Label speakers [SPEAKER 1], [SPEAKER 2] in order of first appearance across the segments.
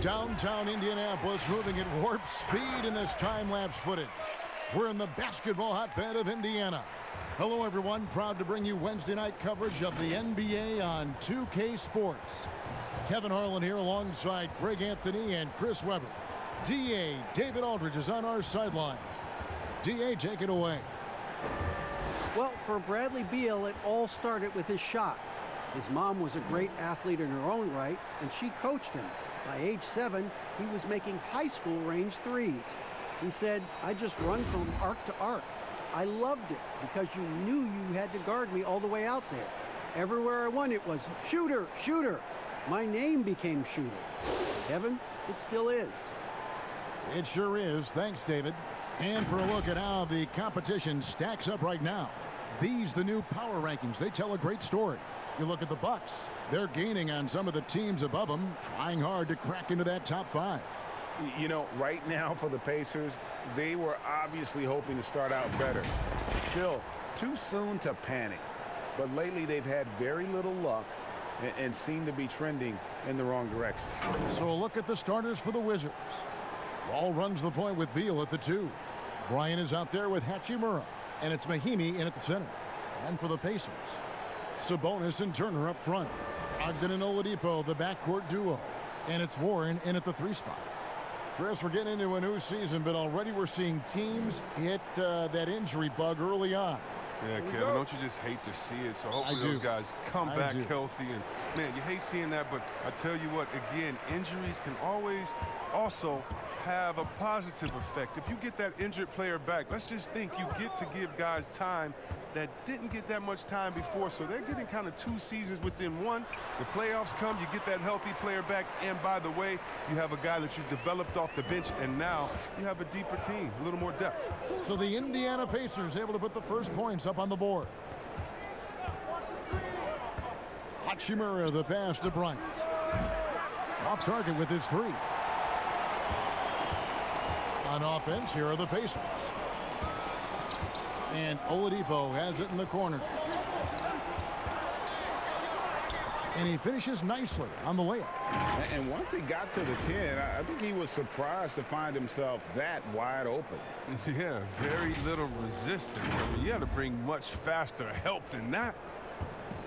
[SPEAKER 1] Downtown Indianapolis moving at warp speed in this time-lapse footage. We're in the basketball hotbed of Indiana. Hello, everyone. Proud to bring you Wednesday night coverage of the NBA on 2K Sports. Kevin Harlan here alongside Greg Anthony and Chris Webber. D.A. David Aldridge is on our sideline. D.A., take it away.
[SPEAKER 2] Well, for Bradley Beal, it all started with his shot. His mom was a great athlete in her own right, and she coached him. By age 7, he was making high school range threes. He said, "I just run from arc to arc. I loved it because you knew you had to guard me all the way out there. Everywhere I went, it was shooter, shooter. My name became shooter." Kevin, it still is.
[SPEAKER 1] It sure is. Thanks, David. And for a look at how the competition stacks up right now. These the new power rankings. They tell a great story. You look at the Bucks. They're gaining on some of the teams above them, trying hard to crack into that top 5.
[SPEAKER 3] You know, right now for the Pacers, they were obviously hoping to start out better. Still, too soon to panic. But lately they've had very little luck and seem to be trending in the wrong direction.
[SPEAKER 1] So a look at the starters for the Wizards. Ball runs the point with Beal at the 2. Bryant is out there with Hachimura, and it's Mahimi in at the center. And for the Pacers, Sabonis and Turner up front. Ogden and Oladipo, the backcourt duo. And it's Warren in at the 3 spot. Chris, we're getting into a new season, but already we're seeing teams hit that injury bug early on.
[SPEAKER 4] Yeah, Kevin, don't you just hate to see it? So hopefully those guys come back healthy. And, man, you hate seeing that, but I tell you what, again, injuries can always also have a positive effect. If you get that injured player back, let's just think you get to give guys time that didn't get that much time before. So they're getting kind of 2 seasons within one. The playoffs come, you get that healthy player back. And by the way, you have a guy that you've developed off the bench, and now you have a deeper team, a little more depth.
[SPEAKER 1] So the Indiana Pacers able to put the first points up on the board. Hachimura, the pass to Bryant. Off target with his 3. On offense, here are the Pacers. And Oladipo has it in the corner. And he finishes nicely on the layup.
[SPEAKER 3] And once he got to the 10, I think he was surprised to find himself that wide open.
[SPEAKER 4] Yeah, very little resistance. I mean, you had to bring much faster help than that.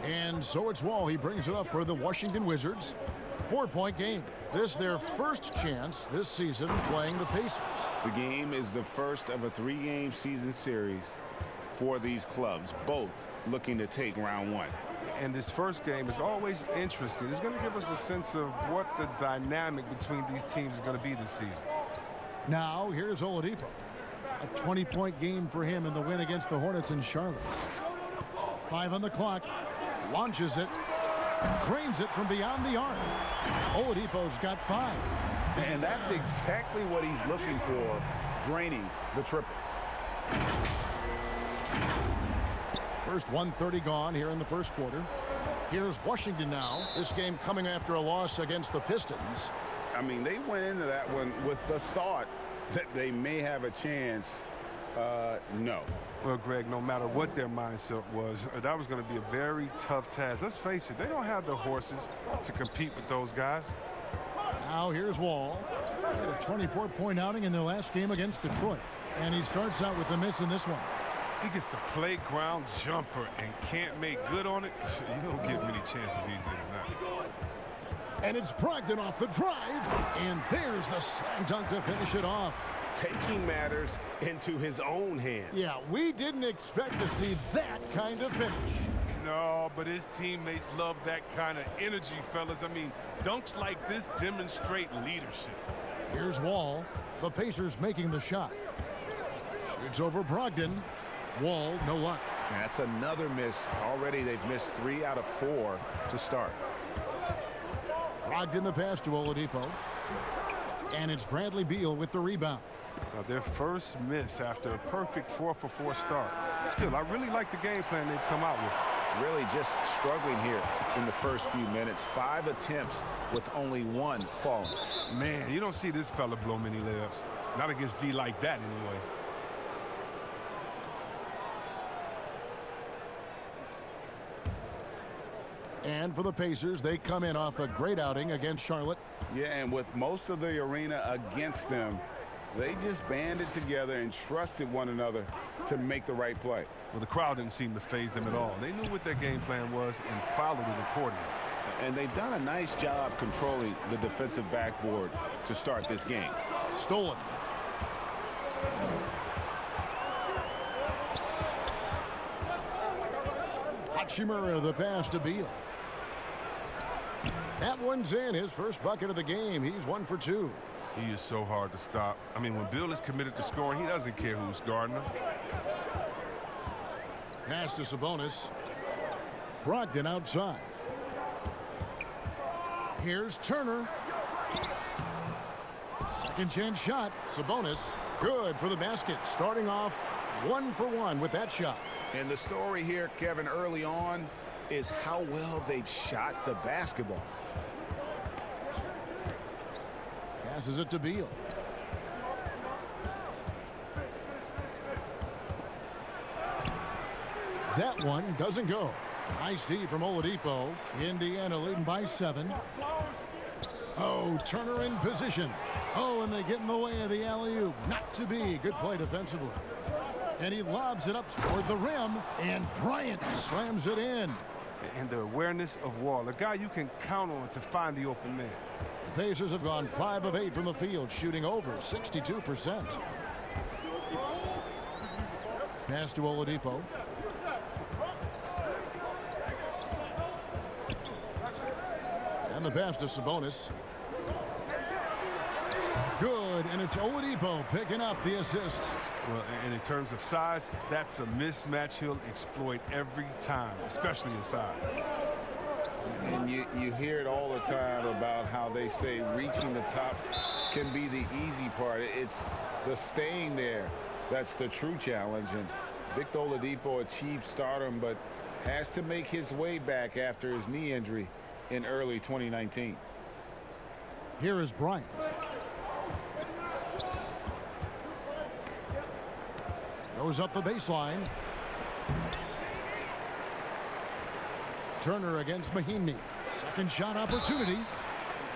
[SPEAKER 1] And so it's Wall. He brings it up for the Washington Wizards. 4-point game. This their first chance this season playing the Pacers.
[SPEAKER 3] The game is the first of a 3-game season series for these clubs, both looking to take round 1.
[SPEAKER 4] And this first game is always interesting. It's going to give us a sense of what the dynamic between these teams is going to be this season.
[SPEAKER 1] Now, here's Oladipo. A 20-point game for him in the win against the Hornets in Charlotte. 5 on the clock. Launches it. Drains it from beyond the arc. Oladipo's got 5.
[SPEAKER 3] And that's exactly what he's looking for, draining the triple.
[SPEAKER 1] First 1:30 gone here in the first quarter. Here's Washington now. This game coming after a loss against the Pistons.
[SPEAKER 3] I mean, they went into that one with the thought that they may have a chance. No.
[SPEAKER 4] Well, Greg, no matter what their mindset was, that was going to be a very tough task. Let's face it, they don't have the horses to compete with those guys.
[SPEAKER 1] Now here's Wall. He had a 24-point outing in their last game against Detroit. And he starts out with a miss in this one.
[SPEAKER 4] He gets the playground jumper and can't make good on it. You don't get many chances easier than that.
[SPEAKER 1] And it's Brogdon off the drive. And there's the slam dunk to finish it off.
[SPEAKER 3] Taking matters into his own hands.
[SPEAKER 1] Yeah, we didn't expect to see that kind of finish.
[SPEAKER 4] No, but his teammates love that kind of energy, fellas. I mean, dunks like this demonstrate leadership.
[SPEAKER 1] Here's Wall. The Pacers making the shot. Shoots over Brogdon. Wall, no luck.
[SPEAKER 3] And that's another miss. Already they've missed 3 out of 4 to start.
[SPEAKER 1] Brogdon the pass to Oladipo. And it's Bradley Beal with the rebound.
[SPEAKER 4] Now, their first miss after a perfect 4-for-4 start. Still, I really like the game plan they've come out with.
[SPEAKER 3] Really just struggling here in the first few minutes. 5 attempts with only 1 falling.
[SPEAKER 4] Man, you don't see this fella blow many layups. Not against D like that, anyway.
[SPEAKER 1] And for the Pacers, they come in off a great outing against Charlotte.
[SPEAKER 3] Yeah, and with most of the arena against them, they just banded together and trusted one another to make the right play.
[SPEAKER 4] Well, the crowd didn't seem to faze them at all. They knew what their game plan was and followed it accordingly.
[SPEAKER 3] And they've done a nice job controlling the defensive backboard to start this game.
[SPEAKER 1] Stolen. Hachimura, the pass to Beal. That one's in, his first bucket of the game. He's 1 for 2.
[SPEAKER 4] He is so hard to stop. I mean, when Bill is committed to scoring, he doesn't care who's guarding him.
[SPEAKER 1] Pass to Sabonis. Brogdon outside. Here's Turner. Second chance shot. Sabonis. Good for the basket. Starting off 1 for 1 with that shot.
[SPEAKER 3] And the story here, Kevin, early on is how well they've shot the basketball.
[SPEAKER 1] Passes it to Beal. That one doesn't go. Nice D from Oladipo. Indiana leading by 7. Oh, Turner in position. Oh, and they get in the way of the alley-oop. Not to be. Good play defensively. And he lobs it up toward the rim, and Bryant slams it in.
[SPEAKER 4] And the awareness of Wall, a guy you can count on to find the open man.
[SPEAKER 1] The Pacers have gone 5 of 8 from the field, shooting over 62%. Pass to Oladipo. And the pass to Sabonis. Good, and it's Oladipo picking up the assist.
[SPEAKER 4] Well, and in terms of size, that's a mismatch he'll exploit every time, especially inside.
[SPEAKER 3] And you hear it all the time about how they say reaching the top can be the easy part. It's the staying there that's the true challenge. And Victor Oladipo achieved stardom, but has to make his way back after his knee injury in early 2019.
[SPEAKER 1] Here is Bryant. Goes up the baseline. Turner against Mahinmi. Second shot opportunity.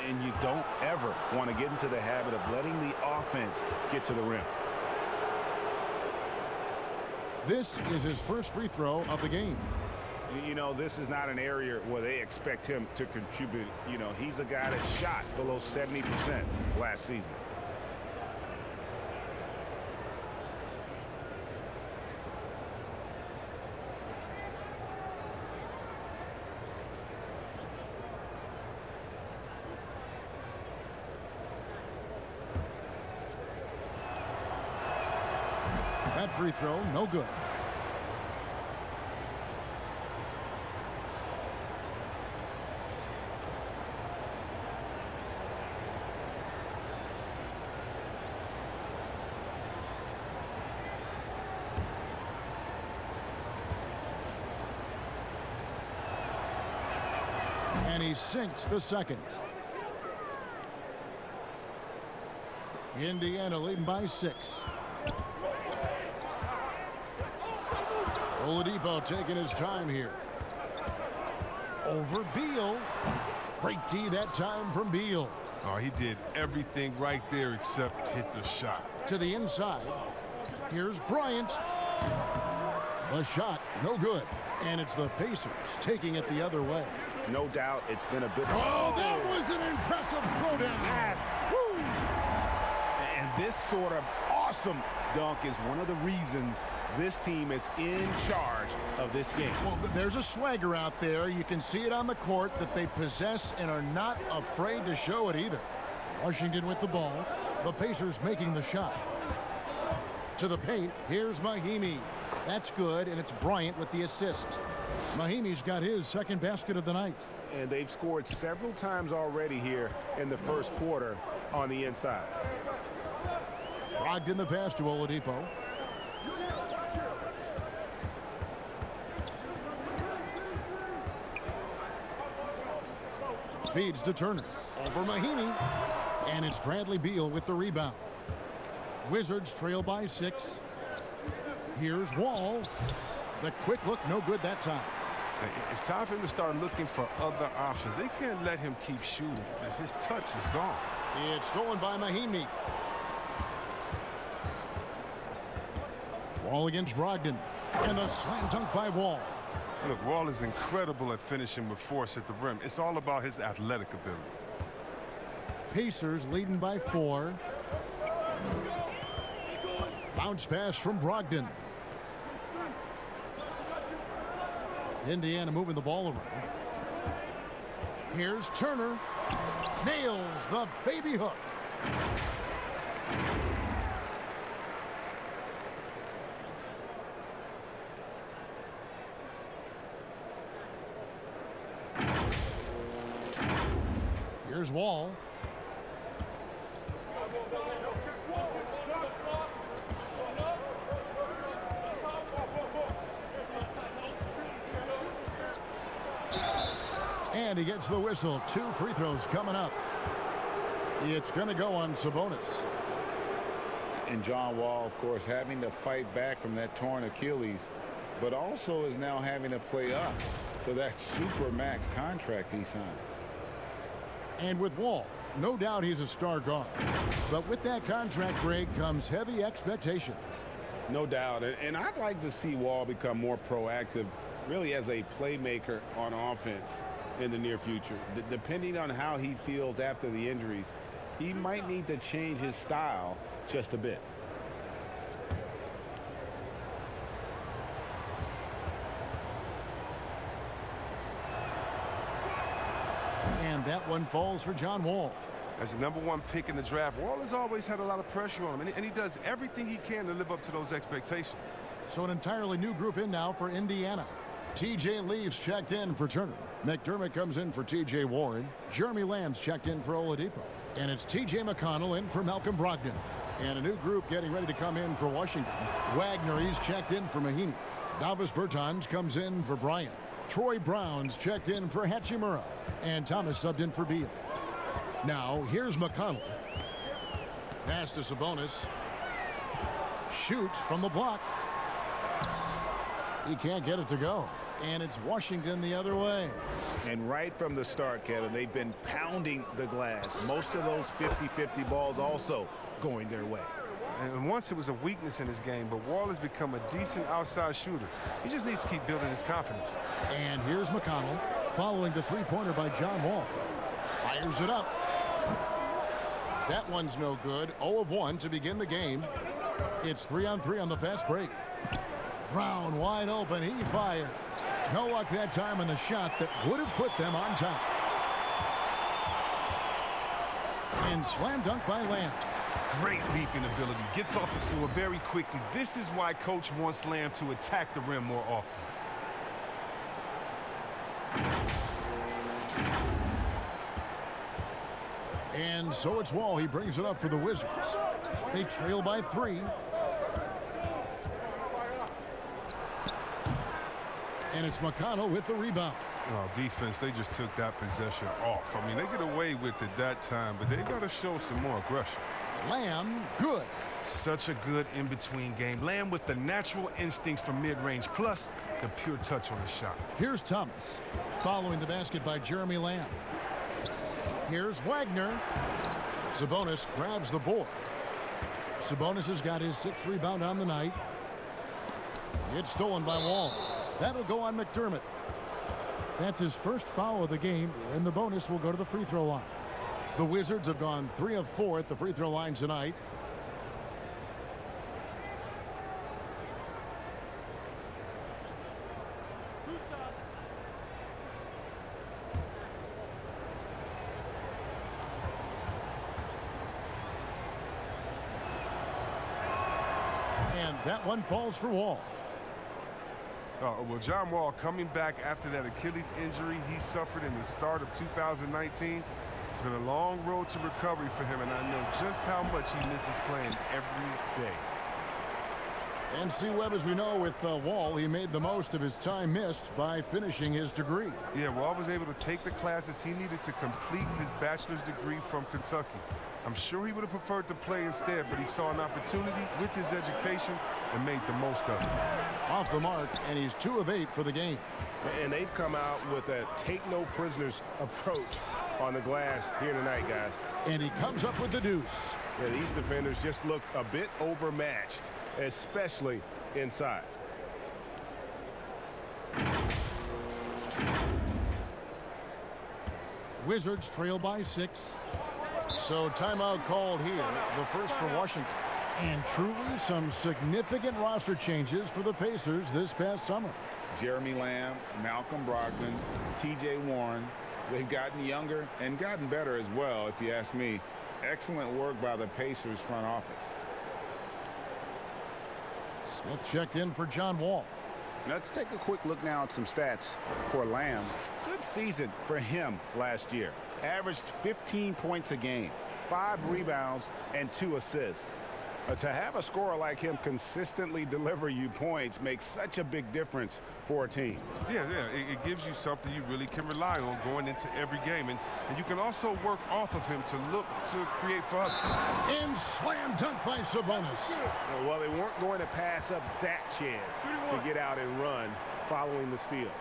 [SPEAKER 3] And you don't ever want to get into the habit of letting the offense get to the rim.
[SPEAKER 1] This is his first free throw of the game.
[SPEAKER 3] You know, this is not an area where they expect him to contribute. You know, he's a guy that shot below 70% last season.
[SPEAKER 1] That free throw, no good. And he sinks the second. Indiana leading by 6. Oladipo taking his time here. Over Beal. Great D that time from Beal.
[SPEAKER 4] Oh, he did everything right there except hit the shot.
[SPEAKER 1] To the inside. Here's Bryant. The shot, no good. And it's the Pacers taking it the other way.
[SPEAKER 3] No doubt it's been a bit.
[SPEAKER 1] Oh, that was an impressive throwdown.
[SPEAKER 3] And this sort of awesome dunk is one of the reasons this team is in charge of this game.
[SPEAKER 1] Well, there's a swagger out there. You can see it on the court that they possess and are not afraid to show it either. Washington with the ball. The Pacers making the shot. To the paint. Here's Mahinmi. That's good, and it's Bryant with the assist. Mahimi's got his second basket of the night.
[SPEAKER 3] And they've scored several times already here in the first quarter on the inside.
[SPEAKER 1] Brogdon the pass to Oladipo. Feeds to Turner. Over Mahinmi. And it's Bradley Beal with the rebound. Wizards trail by 6. Here's Wall. The quick look, no good that time.
[SPEAKER 4] It's time for him to start looking for other options. They can't let him keep shooting. His touch is gone.
[SPEAKER 1] It's stolen by Mahimi. Wall against Brogdon. And the slam dunk by Wall.
[SPEAKER 4] Look, Wall is incredible at finishing with force at the rim. It's all about his athletic ability.
[SPEAKER 1] Pacers leading by 4. Bounce pass from Brogdon. Indiana moving the ball around. Here's Turner. Nails the baby hook. Here's Wall. And he gets the whistle. 2 free throws coming up. It's going to go on Sabonis.
[SPEAKER 3] And John Wall, of course, having to fight back from that torn Achilles, but also is now having to play up to that super max contract he signed.
[SPEAKER 1] And with Wall, no doubt he's a star guard. But with that contract, Greg, comes heavy expectations.
[SPEAKER 3] No doubt. And I'd like to see Wall become more proactive, really as a playmaker on offense in the near future. Depending on how he feels after the injuries, he might need to change his style just a bit.
[SPEAKER 1] And that one falls for John Wall.
[SPEAKER 4] As the #1 pick in the draft, Wall has always had a lot of pressure on him, and he does everything he can to live up to those expectations.
[SPEAKER 1] So an entirely new group in now for Indiana. TJ Leaves checked in for Turner. McDermott comes in for TJ Warren. Jeremy Lamb's checked in for Oladipo. And it's TJ McConnell in for Malcolm Brogdon. And a new group getting ready to come in for Washington. Wagner, he's checked in for Mahimi. Davis Bertans comes in for Bryant. Troy Brown's checked in for Hachimura. And Thomas subbed in for Beal. Now, here's McConnell. Pass to Sabonis. Shoots from the block. He can't get it to go. And it's Washington the other way.
[SPEAKER 3] And right from the start, Kevin, they've been pounding the glass. Most of those 50-50 balls also going their way.
[SPEAKER 4] And once it was a weakness in his game, but Wall has become a decent outside shooter. He just needs to keep building his confidence.
[SPEAKER 1] And here's McConnell following the three-pointer by John Wall. Fires it up. That one's no good. 0 of 1 to begin the game. It's 3-on-3 on the fast break. Brown wide open. He fires. No luck that time on the shot that would have put them on top. And slam dunk by Lamb.
[SPEAKER 4] Great leaping ability. Gets off the floor very quickly. This is why Coach wants Lamb to attack the rim more often.
[SPEAKER 1] And so it's Wall. He brings it up for the Wizards. They trail by 3. And it's McConnell with the rebound.
[SPEAKER 4] Oh, defense, they just took that possession off. I mean, they get away with it that time, but they got to show some more aggression.
[SPEAKER 1] Lamb, good.
[SPEAKER 4] Such a good in-between game. Lamb with the natural instincts for mid-range, plus the pure touch on the shot.
[SPEAKER 1] Here's Thomas, following the basket by Jeremy Lamb. Here's Wagner. Sabonis grabs the board. Sabonis has got his 6th rebound on the night. It's stolen by Wall. That'll go on McDermott. That's his first foul of the game, and the bonus will go to the free throw line. The Wizards have gone 3 of 4 at the free throw line tonight. And that one falls for Wall.
[SPEAKER 4] Well, John Wall coming back after that Achilles injury he suffered in the start of 2019. It's been a long road to recovery for him, and I know just how much he misses playing every day.
[SPEAKER 1] And C. Webb, as we know, with Wall, he made the most of his time missed by finishing his degree.
[SPEAKER 4] Yeah, Wall was able to take the classes he needed to complete his bachelor's degree from Kentucky. I'm sure he would have preferred to play instead, but he saw an opportunity with his education and made the most of it.
[SPEAKER 1] Off the mark, and he's 2 of 8 for the game.
[SPEAKER 3] And they've come out with a take-no-prisoners approach on the glass here tonight, guys.
[SPEAKER 1] And he comes up with the deuce.
[SPEAKER 3] Yeah, these defenders just look a bit overmatched, especially inside.
[SPEAKER 1] Wizards trail by 6. So timeout called here, the first for Washington. And truly some significant roster changes for the Pacers this past summer.
[SPEAKER 3] Jeremy Lamb, Malcolm Brogdon, T.J. Warren. They've gotten younger and gotten better as well, if you ask me. Excellent work by the Pacers front office.
[SPEAKER 1] Smith checked in for John Wall.
[SPEAKER 3] Let's take a quick look now at some stats for Lamb. Good season for him last year. Averaged 15 points a game, 5 rebounds, and 2 assists. To have a scorer like him consistently deliver you points makes such a big difference for a team.
[SPEAKER 4] Yeah, it gives you something you really can rely on going into every game. And you can also work off of him to look to create for others.
[SPEAKER 1] And slam dunk by Sabonis.
[SPEAKER 3] Well, they weren't going to pass up that chance to get out and run following the steal.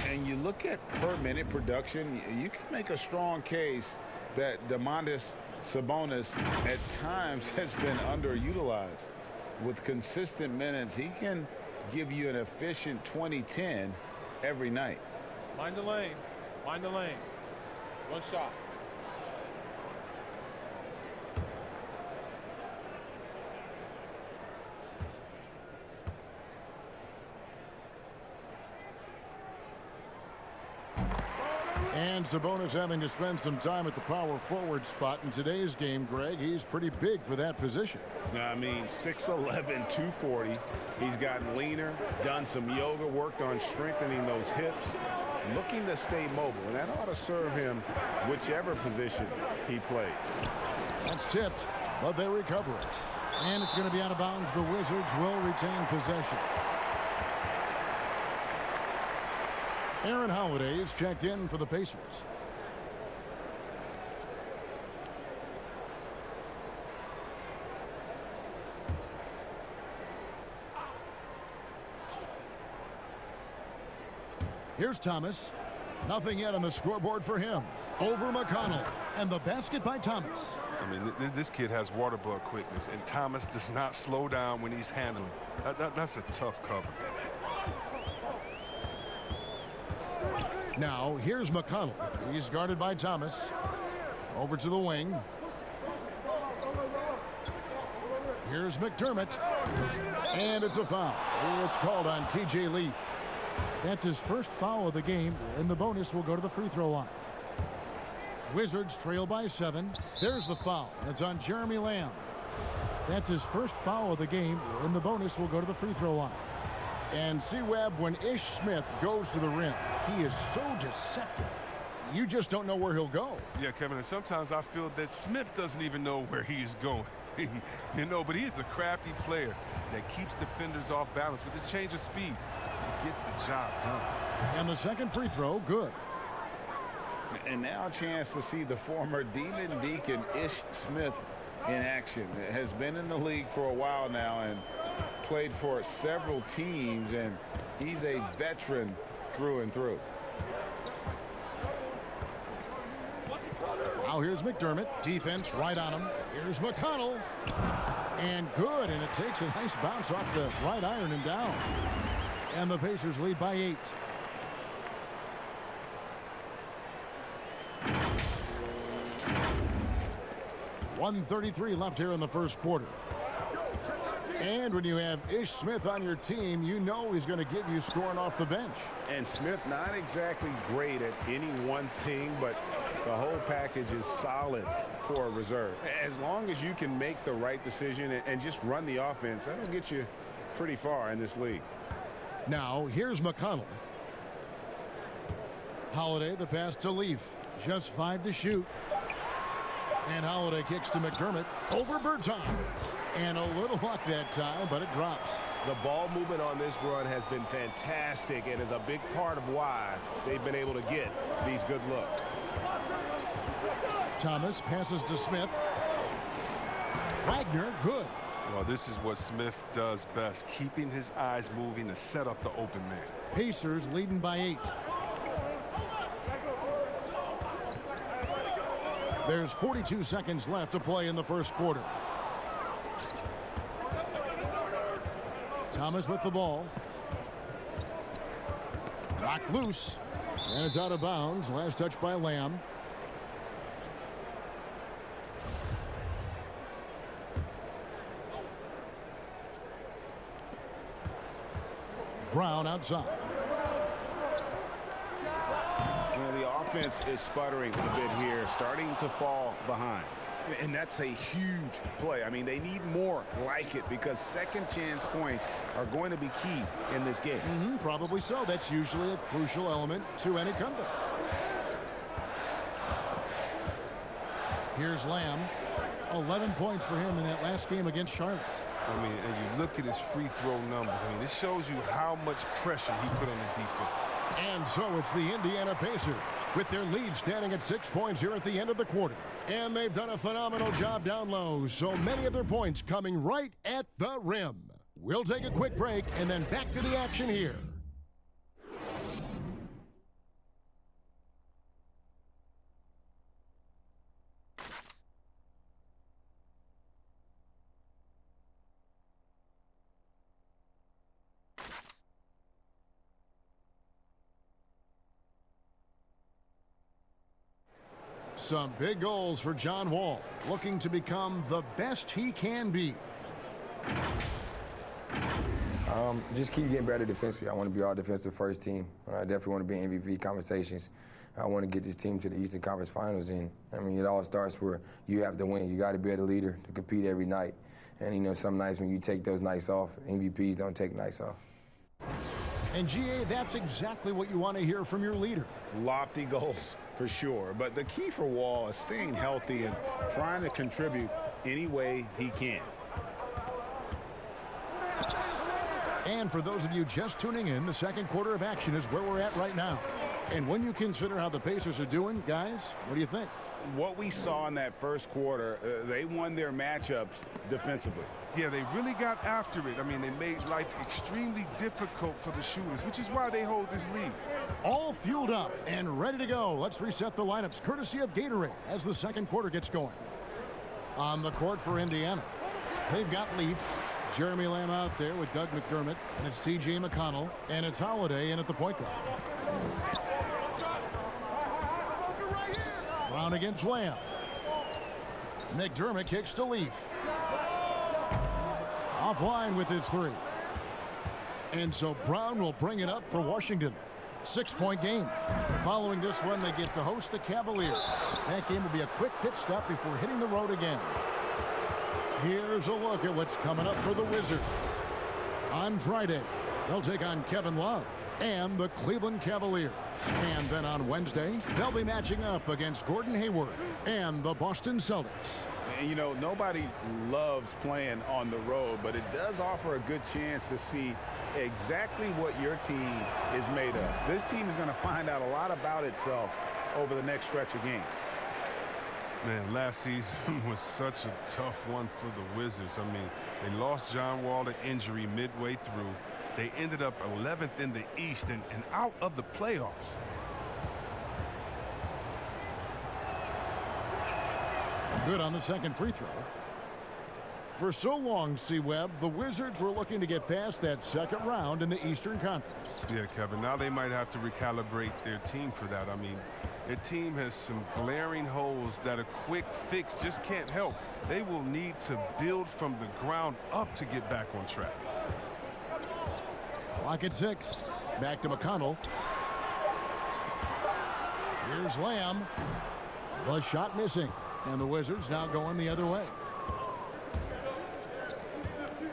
[SPEAKER 3] And you look at per minute production, you can make a strong case that Domantas Sabonis at times has been underutilized. With consistent minutes, he can give you an efficient 20-10 every night.
[SPEAKER 5] Mind the lanes. Mind the lanes. One shot.
[SPEAKER 1] And Sabonis having to spend some time at the power forward spot in today's game, Greg. He's pretty big for that position.
[SPEAKER 3] I mean, 6'11", 240. He's gotten leaner, done some yoga, worked on strengthening those hips, looking to stay mobile. And that ought to serve him whichever position he plays.
[SPEAKER 1] That's tipped, but they recover it. And it's going to be out of bounds. The Wizards will retain possession. Aaron Holiday is checked in for the Pacers. Here's Thomas. Nothing yet on the scoreboard for him. Over McConnell. And the basket by Thomas.
[SPEAKER 4] I mean, this kid has water bug quickness, and Thomas does not slow down when he's handling. That's a tough cover.
[SPEAKER 1] Now, here's McConnell. He's guarded by Thomas. Over to the wing. Here's McDermott. And it's a foul. It's called on T.J. Leaf. That's his first foul of the game, and the bonus will go to the free throw line. Wizards trail by 7. There's the foul. It's on Jeremy Lamb. That's his first foul of the game, and the bonus will go to the free throw line. And see, Webb, when Ish Smith goes to the rim, he is so deceptive. You just don't know where he'll go.
[SPEAKER 4] Yeah, Kevin, and sometimes I feel that Smith doesn't even know where he is going. You know, but he's a crafty player that keeps defenders off balance with his change of speed. He gets the job done.
[SPEAKER 1] And the second free throw, good.
[SPEAKER 3] And now a chance to see the former Demon Deacon Ish Smith in action. Has been in the league for a while now and played for several teams, and he's a veteran through and through.
[SPEAKER 1] Now here's McDermott. Defense right on him. Here's McConnell. And good, and it takes a nice bounce off the right iron and down. And the Pacers lead by 8. .133 left here in the first quarter. And when you have Ish Smith on your team, you know he's going to give you scoring off the bench.
[SPEAKER 3] And Smith not exactly great at any one thing, but the whole package is solid for a reserve. As long as you can make the right decision and just run the offense, that'll get you pretty far in this league.
[SPEAKER 1] Now, here's McConnell. Holiday, the pass to Leaf. Just 5 to shoot. And Holiday kicks to McDermott. Over Berton. And a little luck that time, but it drops.
[SPEAKER 3] The ball movement on this run has been fantastic and is a big part of why they've been able to get these good looks.
[SPEAKER 1] Thomas passes to Smith. Wagner, good.
[SPEAKER 4] Well, this is what Smith does best, keeping his eyes moving to set up the open man.
[SPEAKER 1] Pacers leading by 8. There's 42 seconds left to play in the first quarter. Thomas with the ball. Knocked loose. And it's out of bounds. Last touch by Lamb. Brown outside.
[SPEAKER 3] The offense is sputtering a bit here, starting to fall behind. And that's a huge play. I mean, they need more like it because second chance points are going to be key in this game.
[SPEAKER 1] Probably so. That's usually a crucial element to any comeback. Here's Lamb. 11 points for him in that last game against Charlotte.
[SPEAKER 4] I mean, and you look at his free throw numbers. I mean, this shows you how much pressure he put on the defense.
[SPEAKER 1] And so it's the Indiana Pacers with their lead standing at 6 points here at the end of the quarter. And they've done a phenomenal job down low. So many of their points coming right at the rim. We'll take a quick break and then back to the action here. Some big goals for John Wall, looking to become the best he can be.
[SPEAKER 6] Just keep getting better defensively. I want to be all defensive first team. I definitely want to be in MVP conversations. I want to get this team to the Eastern Conference Finals. And I mean, it all starts where you have to win. You got to be the leader to compete every night. And you know, some nights when you take those nights off, MVPs don't take nights off.
[SPEAKER 1] And GA, that's exactly what you want to hear from your leader.
[SPEAKER 3] Lofty goals for sure, but the key for Wall is staying healthy and trying to contribute any way he can.
[SPEAKER 1] And for those of you just tuning in, the second quarter of action is where we're at right now. And when you consider how the Pacers are doing, guys, what do you think?
[SPEAKER 3] What we saw in that first quarter, they won their matchups defensively.
[SPEAKER 4] Yeah, they really got after it. I mean, they made life extremely difficult for the shooters, which is why they hold this lead.
[SPEAKER 1] All fueled up and ready to go. Let's reset the lineups, courtesy of Gatorade, as the second quarter gets going. On the court for Indiana, they've got Leaf, Jeremy Lamb out there with Doug McDermott, and it's T.J. McConnell, and it's Holiday in at the point guard. Brown against Lamb. McDermott kicks to Leaf. Offline with his three. And so Brown will bring it up for Washington. 6-point game. Following this one, they get to host the Cavaliers. That game will be a quick pit stop before hitting the road again. Here's a look at what's coming up for the Wizards. On Friday, they'll take on Kevin Love and the Cleveland Cavaliers. And then on Wednesday, they'll be matching up against Gordon Hayward and the Boston Celtics.
[SPEAKER 3] And you know, nobody loves playing on the road, but it does offer a good chance to see exactly what your team is made of. This team is going to find out a lot about itself over the next stretch of games.
[SPEAKER 4] Man, last season was such a tough one for the Wizards. I mean, they lost John Wall to injury midway through. They ended up 11th in the East and out of the playoffs.
[SPEAKER 1] Good on the second free throw. For so long, C-Webb, the Wizards were looking to get past that second round in the Eastern Conference.
[SPEAKER 4] Yeah, Kevin, now they might have to recalibrate their team for that. I mean, their team has some glaring holes that a quick fix just can't help. They will need to build from the ground up to get back on track.
[SPEAKER 1] Clock at 6. Back to McConnell. Here's Lamb. The shot missing. And the Wizards now going the other way.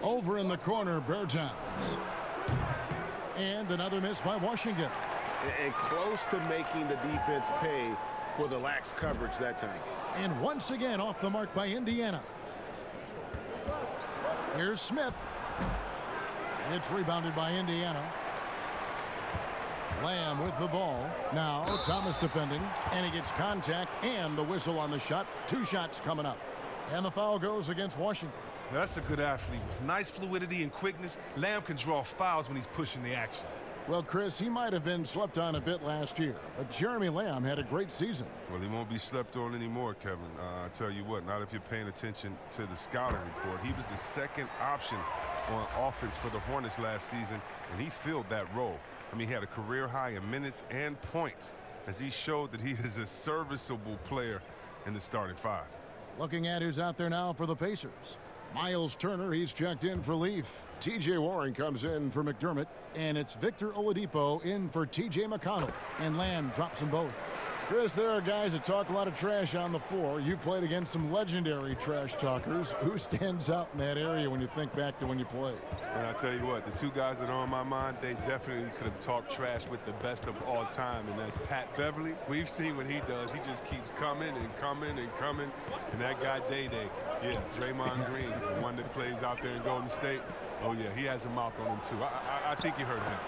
[SPEAKER 1] Over in the corner, Bertans. And another miss by Washington.
[SPEAKER 3] And close to making the defense pay for the lax coverage that time.
[SPEAKER 1] And once again off the mark by Indiana. Here's Smith. It's rebounded by Indiana. Lamb with the ball. Now Thomas defending, and he gets contact and the whistle on the shot. 2 shots coming up. And the foul goes against Washington.
[SPEAKER 4] That's a good athlete. With nice fluidity and quickness, Lamb can draw fouls when he's pushing the action.
[SPEAKER 1] Well, Chris, he might have been slept on a bit last year, but Jeremy Lamb had a great season.
[SPEAKER 4] Well, he won't be slept on anymore, Kevin. I tell you what, not if you're paying attention to the scouting report. He was the second option on offense for the Hornets last season, and he filled that role. I mean, he had a career high in minutes and points as he showed that he is a serviceable player in the starting 5.
[SPEAKER 1] Looking at who's out there now for the Pacers. Miles Turner, he's checked in for Leaf. T.J. Warren comes in for McDermott. And it's Victor Oladipo in for T.J. McConnell. And Lamb drops them both. Chris, there are guys that talk a lot of trash on the floor. You played against some legendary trash talkers. Who stands out in that area when you think back to when you played?
[SPEAKER 4] And I tell you what, the 2 guys that are on my mind, they definitely could have talked trash with the best of all time, and that's Pat Beverly. We've seen what he does. He just keeps coming and coming and coming. And that guy Day-Day, yeah, Draymond Green, the one that plays out there in Golden State. Oh, yeah, he has a mouth on him, too. I think you heard him.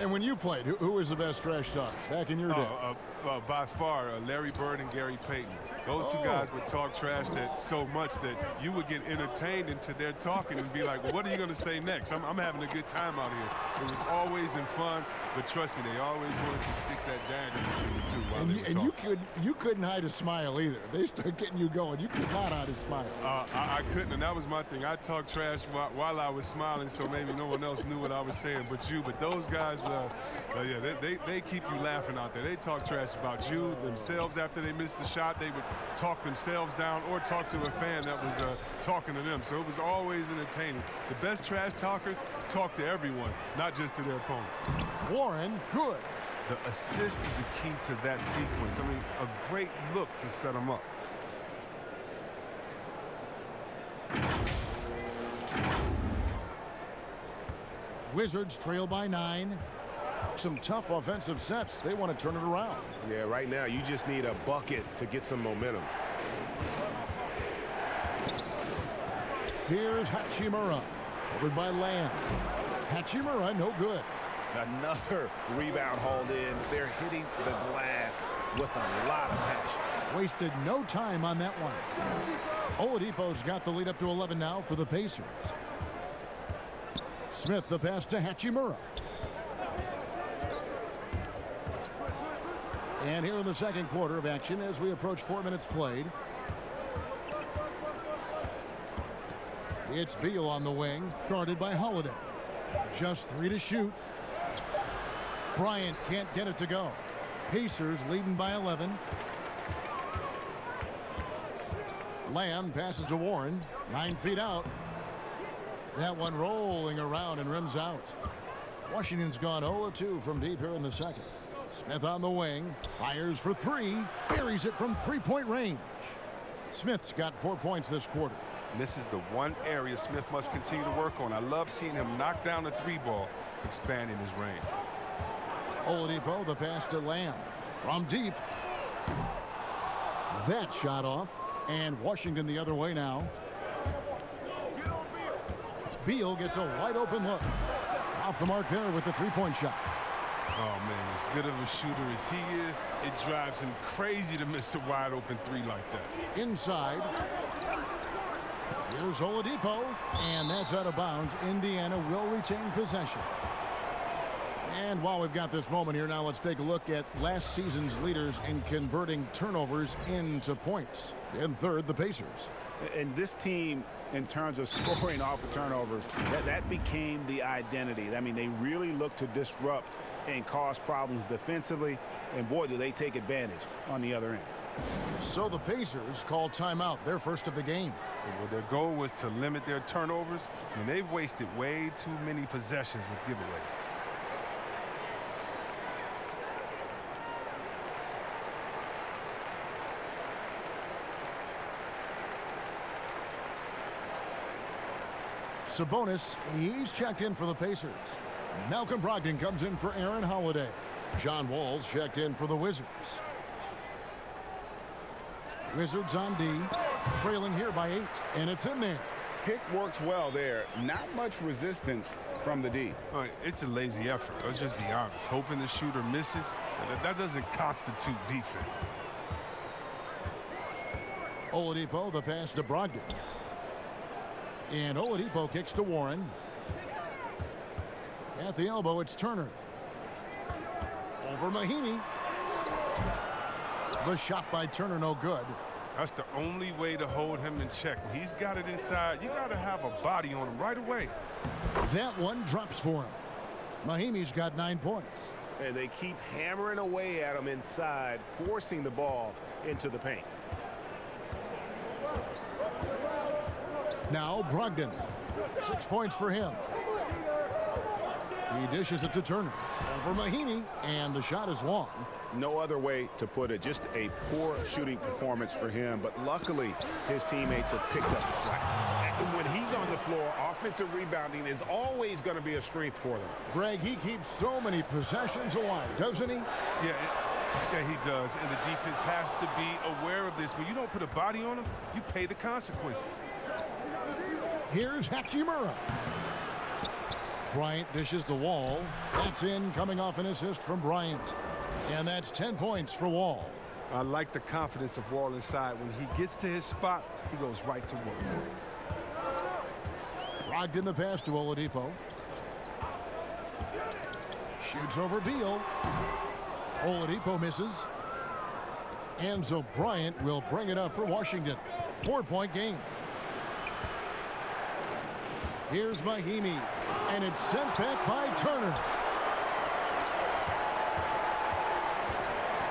[SPEAKER 1] And when you played, who was the best trash talker back in your day?
[SPEAKER 4] By far, Larry Bird and Gary Payton. Those 2 guys would talk trash that so much that you would get entertained into their talking and be like, well, what are you going to say next? I'm having a good time out here. It was always in fun, but trust me, they always wanted to stick that dagger into you, too, while they were talking.
[SPEAKER 1] You couldn't hide a smile either. They start getting you going. You could not hide a smile.
[SPEAKER 4] I couldn't, and that was my thing. I talked trash while I was smiling, so maybe no one else knew what I was saying but you. But those guys, yeah, they keep you laughing out there. They talk trash about you themselves after they missed the shot. They would talk themselves down or talk to a fan that was talking to them. So it was always entertaining. The best trash talkers talk to everyone, not just to their opponent.
[SPEAKER 1] Warren, good.
[SPEAKER 4] The assist is the key to that sequence. I mean, a great look to set them up.
[SPEAKER 1] Wizards trail by 9. Some tough offensive sets. They want to turn it around.
[SPEAKER 3] Yeah, right now you just need a bucket to get some momentum.
[SPEAKER 1] Here's Hachimura. Covered by Lamb. Hachimura, no good.
[SPEAKER 3] Another rebound hauled in. They're hitting the glass with a lot of passion.
[SPEAKER 1] Wasted no time on that one. Oladipo's got the lead up to 11 now for the Pacers. Smith the pass to Hachimura. And here in the second quarter of action as we approach 4 minutes played. It's Beal on the wing, guarded by Holiday. Just 3 to shoot. Bryant can't get it to go. Pacers leading by 11. Lamb passes to Warren. 9 feet out. That one rolling around and rims out. Washington's gone 0-2 from deep here in the second. Smith on the wing. Fires for 3. Buries it from 3-point range. Smith's got 4 points this quarter.
[SPEAKER 4] And this is the one area Smith must continue to work on. I love seeing him knock down the 3-ball, expanding his range.
[SPEAKER 1] Oladipo, the pass to Lamb. From deep. That shot off. And Washington the other way now. Beal gets a wide open look. Off the mark there with the 3-point shot.
[SPEAKER 4] Oh, man, as good of a shooter as he is, it drives him crazy to miss a wide open 3 like that.
[SPEAKER 1] Inside. Here's Oladipo, and that's out of bounds. Indiana will retain possession. And while we've got this moment here now, let's take a look at last season's leaders in converting turnovers into points. In third, the Pacers.
[SPEAKER 3] And this team, in terms of scoring off of turnovers, that became the identity. I mean, they really look to disrupt and cause problems defensively, and boy, do they take advantage on the other end.
[SPEAKER 1] So the Pacers call timeout, their first of the game.
[SPEAKER 4] Well, their goal was to limit their turnovers, and they've wasted way too many possessions with giveaways.
[SPEAKER 1] Sabonis, he's checked in for the Pacers. Malcolm Brogdon comes in for Aaron Holiday. John Wall's checked in for the Wizards. Wizards on D, trailing here by 8, and it's in there.
[SPEAKER 3] Pick works well there. Not much resistance from the D.
[SPEAKER 4] All right, it's a lazy effort. Let's just be honest. Hoping the shooter misses, that doesn't constitute defense.
[SPEAKER 1] Oladipo, the pass to Brogdon. And Oladipo kicks to Warren. At the elbow, it's Turner. Over Mahinmi. The shot by Turner, no good.
[SPEAKER 4] That's the only way to hold him in check. When he's got it inside, you got to have a body on him right away.
[SPEAKER 1] That one drops for him. Mahinmi's got 9 points.
[SPEAKER 7] And they keep hammering away at him inside, forcing the ball into the paint.
[SPEAKER 1] Now Brogdon. 6 points for him. He dishes it to Turner. Over Mahinmi, and the shot is long.
[SPEAKER 3] No other way to put it. Just a poor shooting performance for him. But luckily, his teammates have picked up the slack. And when he's on the floor, offensive rebounding is always going to be a strength for them.
[SPEAKER 1] Greg, he keeps so many possessions alive, doesn't he?
[SPEAKER 4] Yeah, he does. And the defense has to be aware of this. When you don't put a body on him, you pay the consequences.
[SPEAKER 1] Here's Hachimura. Bryant dishes the Wall. That's in, coming off an assist from Bryant. And that's 10 points for Wall.
[SPEAKER 8] I like the confidence of Wall inside. When he gets to his spot, he goes right to work.
[SPEAKER 1] Brogdon the pass to Oladipo. Shoots over Beal. Oladipo misses. And so Bryant will bring it up for Washington. 4-point game. Here's Mahinmi. And it's sent back by Turner.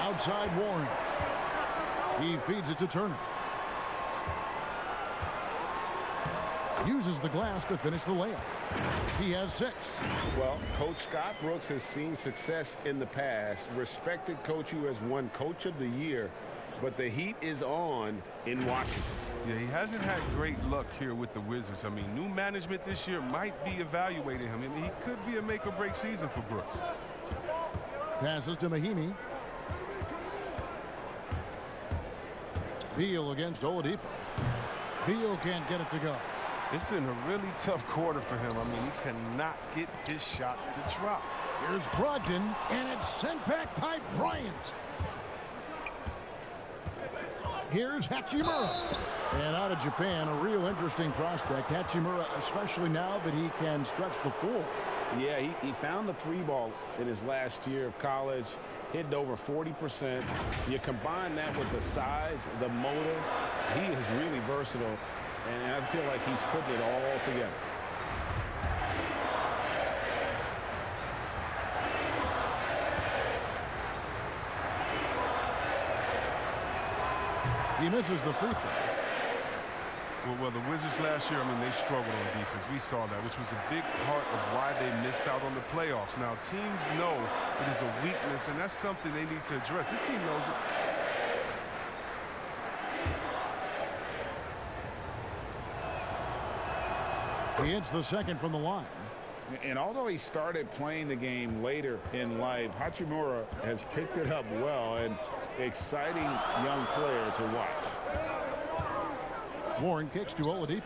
[SPEAKER 1] Outside Warren. He feeds it to Turner. Uses the glass to finish the layup. He has 6.
[SPEAKER 3] Well, Coach Scott Brooks has seen success in the past. Respected coach who has won Coach of the Year. But the heat is on in Washington.
[SPEAKER 4] Yeah, he hasn't had great luck here with the Wizards. I mean, new management this year might be evaluating him. I mean, he could be a make-or-break season for Brooks.
[SPEAKER 1] Passes to Mahinmi. Beal against Oladipo. Beal can't get it to go.
[SPEAKER 4] It's been a really tough quarter for him. I mean, he cannot get his shots to drop.
[SPEAKER 1] Here's Brogdon, and it's sent back by Bryant. Here's Hachimura. And out of Japan, a real interesting prospect. Hachimura, especially now that he can stretch the floor.
[SPEAKER 3] Yeah, he found the 3-ball in his last year of college, hitting over 40%. You combine that with the size, the motor, he is really versatile, and I feel like he's putting it all together.
[SPEAKER 1] He misses the free throw.
[SPEAKER 4] Well, the Wizards last year, I mean, they struggled on defense. We saw that, which was a big part of why they missed out on the playoffs. Now, teams know it is a weakness, and that's something they need to address. This team knows it.
[SPEAKER 1] He hits the second from the line.
[SPEAKER 3] And although he started playing the game later in life, Hachimura has picked it up well, and exciting young player to watch.
[SPEAKER 1] Warren kicks to Oladipo.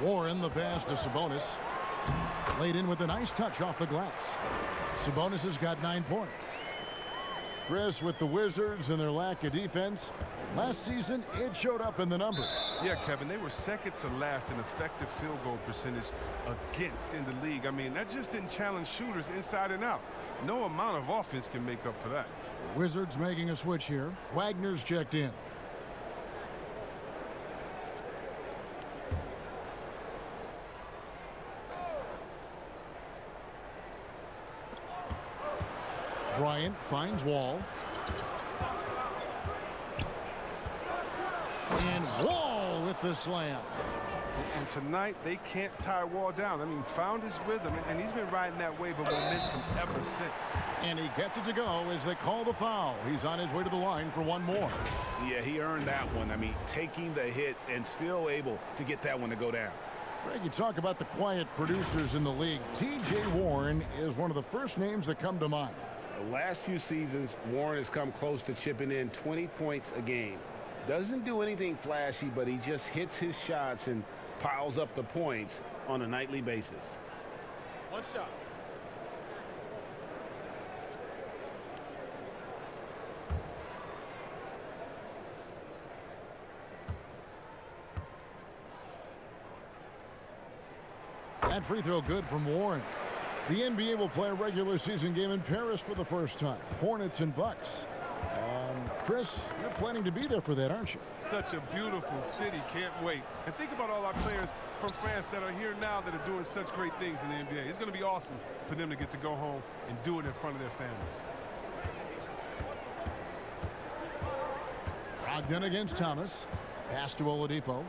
[SPEAKER 1] Warren the pass to Sabonis. Laid in with a nice touch off the glass. Sabonis has got 9 points. Chris, with the Wizards and their lack of defense, last season it showed up in the numbers.
[SPEAKER 4] Yeah, Kevin, they were second to last in effective field goal percentage against in the league. I mean, that just didn't challenge shooters inside and out. No amount of offense can make up for that.
[SPEAKER 1] Wizards making a switch here. Wagner's checked in. Bryant finds Wall. And Wall with the slam.
[SPEAKER 4] And tonight, they can't tie Wall down. I mean, found his rhythm, and he's been riding that wave of momentum ever since.
[SPEAKER 1] And he gets it to go as they call the foul. He's on his way to the line for one more.
[SPEAKER 3] Yeah, he earned that one. I mean, taking the hit and still able to get that one to go down.
[SPEAKER 1] Greg, you talk about the quiet producers in the league. T.J. Warren is one of the first names that come to mind.
[SPEAKER 3] The last few seasons, Warren has come close to chipping in 20 points a game. Doesn't do anything flashy, but he just hits his shots and piles up the points on a nightly basis.
[SPEAKER 5] One shot.
[SPEAKER 1] That free throw good from Warren. The NBA will play a regular season game in Paris for the first time. Hornets and Bucks. Chris, you're planning to be there for that, aren't you?
[SPEAKER 4] Such a beautiful city. Can't wait. And think about all our players from France that are here now that are doing such great things in the NBA. It's going to be awesome for them to get to go home and do it in front of their families.
[SPEAKER 1] Brogdon against Thomas. Pass to Oladipo.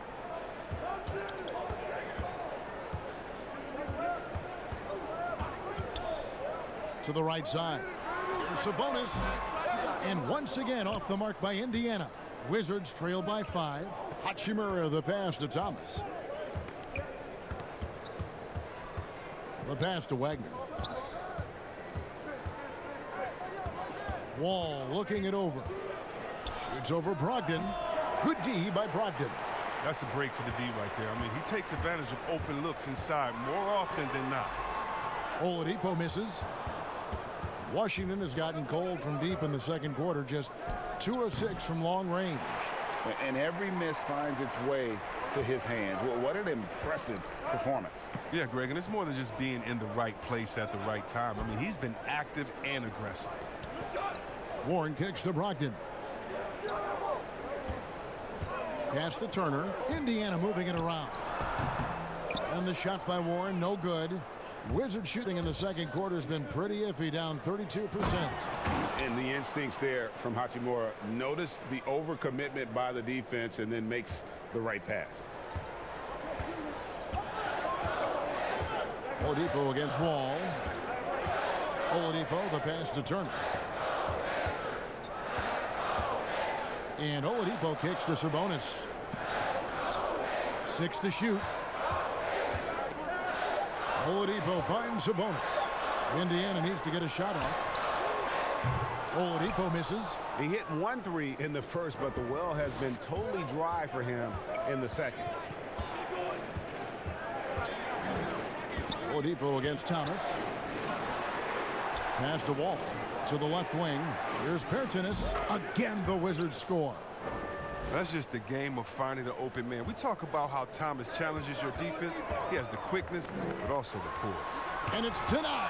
[SPEAKER 1] To the right side. Here's Sabonis. And once again off the mark by Indiana. Wizards trail by 5. Hachimura the pass to Thomas. The pass to Wagner. Wall looking it over. Shoots over Brogdon. Good D by Brogdon.
[SPEAKER 4] That's a break for the D right there. I mean, he takes advantage of open looks inside more often than not.
[SPEAKER 1] Oladipo misses. Washington has gotten cold from deep in the second quarter, just 2 of 6 from long range.
[SPEAKER 3] And every miss finds its way to his hands. Well, what an impressive performance.
[SPEAKER 4] Yeah, Greg, and it's more than just being in the right place at the right time. I mean, he's been active and aggressive.
[SPEAKER 1] Warren kicks to Brogdon. Pass to Turner. Indiana moving it around. And the shot by Warren, no good. Wizards shooting in the second quarter has been pretty iffy, down 32%.
[SPEAKER 3] And the instincts there from Hachimura. Notice the overcommitment by the defense and then makes the right pass.
[SPEAKER 1] Oladipo against Wall. Oladipo, the pass to Turner. And Oladipo kicks to Sabonis. 6 to shoot. Oladipo finds Sabonis. Indiana needs to get a shot off. Oladipo misses.
[SPEAKER 3] He hit 1 3 in the first, but the well has been totally dry for him in the second.
[SPEAKER 1] Oladipo against Thomas. Pass to Wall. To the left wing. Here's Pertinis. Again, the Wizards score.
[SPEAKER 4] That's just the game of finding the open man. We talk about how Thomas challenges your defense. He has the quickness, but also the pulls.
[SPEAKER 1] And it's denied.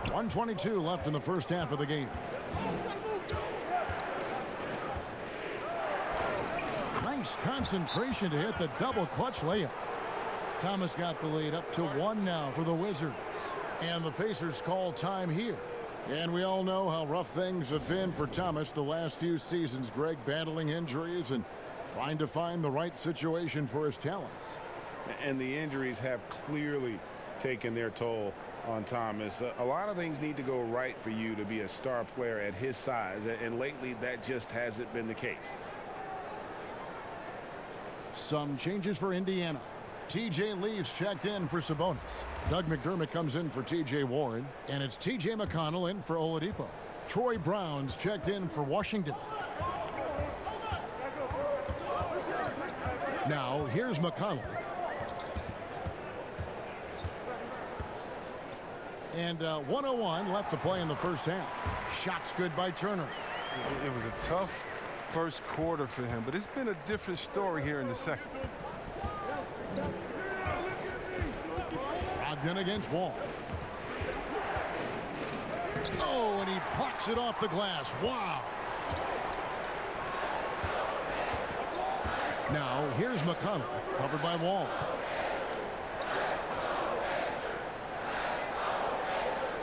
[SPEAKER 1] 1:22 left in the first half of the game. Nice concentration to hit the double clutch layup. Thomas got the lead up to 1 now for the Wizards. And the Pacers call time here. And we all know how rough things have been for Thomas the last few seasons, Greg, battling injuries and trying to find the right situation for his talents.
[SPEAKER 3] And the injuries have clearly taken their toll on Thomas. A lot of things need to go right for you to be a star player at his size, and lately that just hasn't been the case.
[SPEAKER 1] Some changes for Indiana. T.J. leaves checked in for Sabonis. Doug McDermott comes in for T.J. Warren. And it's T.J. McConnell in for Oladipo. Troy Brown's checked in for Washington. Now, here's McConnell. And 1:01 left to play in the first half. Shots good by Turner.
[SPEAKER 4] It was a tough first quarter for him, but it's been a different story here in the second.
[SPEAKER 1] Brogdon against Wall. Oh, and he blocks it off the glass. Wow. Now, here's McConnell, covered by Wall.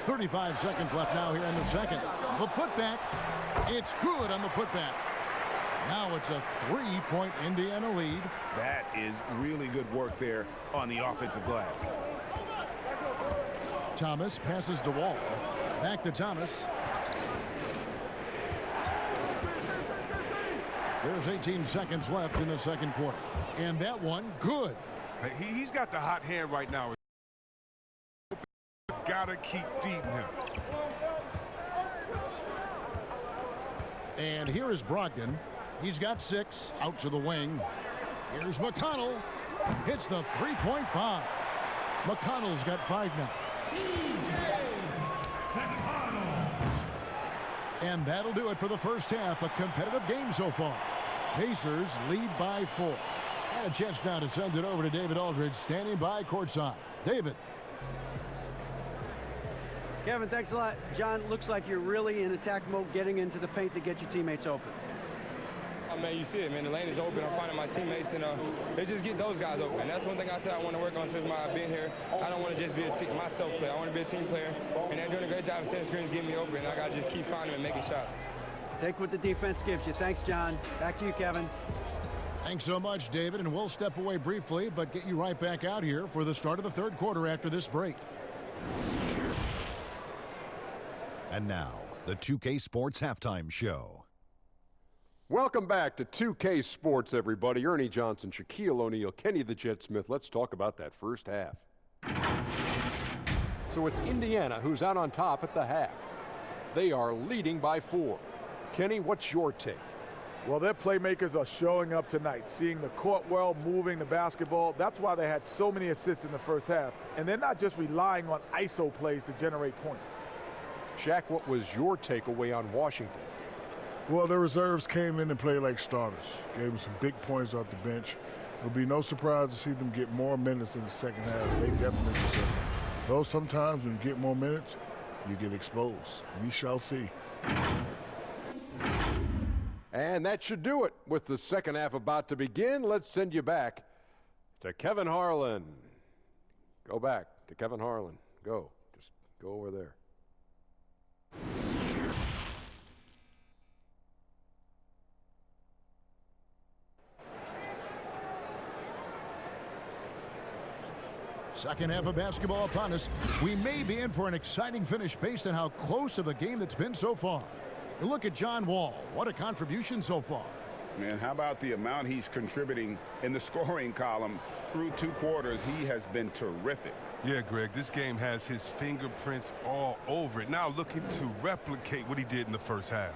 [SPEAKER 1] 35 seconds left now here in the second. The putback. It's good on the putback. Now it's a 3-point Indiana lead.
[SPEAKER 3] That is really good work there on the offensive glass.
[SPEAKER 1] Thomas passes to Wall. Back to Thomas. There's 18 seconds left in the second quarter. And that one, good.
[SPEAKER 4] He's got the hot hand right now. Gotta keep feeding him.
[SPEAKER 1] And here is Brogdon. He's got 6 out to the wing. Here's McConnell. Hits the three-point bomb. McConnell's got 5 now. And that'll do it for the first half. A competitive game so far. Pacers lead by 4. And a chance now to send it over to David Aldridge, standing by courtside. David.
[SPEAKER 2] Kevin, thanks a lot. John, looks like you're really in attack mode, getting into the paint to get your teammates open.
[SPEAKER 9] Oh, man, you see it, man. The lane is open. I'm finding my teammates, and they just get those guys open. That's one thing I said I want to work on since I've been here. I don't want to just be a myself player. I want to be a team player, and they're doing a great job of setting screens, getting me open, and I got to just keep finding them and making shots.
[SPEAKER 2] Take what the defense gives you. Thanks, John. Back to you, Kevin.
[SPEAKER 1] Thanks so much, David, and we'll step away briefly, but get you right back out here for the start of the third quarter after this break.
[SPEAKER 10] And now, the 2K Sports Halftime Show.
[SPEAKER 11] Welcome back to 2K Sports, everybody. Ernie Johnson, Shaquille O'Neal, Kenny the Jet Smith. Let's talk about that first half. So it's Indiana who's out on top at the half. They are leading by 4. Kenny, what's your take?
[SPEAKER 5] Well, their playmakers are showing up tonight, seeing the court well, moving the basketball. That's why they had so many assists in the first half. And they're not just relying on ISO plays to generate points.
[SPEAKER 11] Shaq, what was your takeaway on Washington?
[SPEAKER 12] Well, the reserves came in and played like starters. Gave them some big points off the bench. It'll be no surprise to see them get more minutes in the second half. They definitely deserve it. Though sometimes when you get more minutes, you get exposed. We shall see.
[SPEAKER 11] And that should do it. With the second half about to begin, let's send you back to Kevin Harlan. Go back to Kevin Harlan. Go. Just go over there.
[SPEAKER 1] Second half of basketball upon us. We may be in for an exciting finish based on how close of a game that's been so far. Look at John Wall. What a contribution so far.
[SPEAKER 3] And how about the amount he's contributing in the scoring column through 2 quarters? He has been terrific.
[SPEAKER 4] Yeah, Greg, this game has his fingerprints all over it. Now looking to replicate what he did in the first half.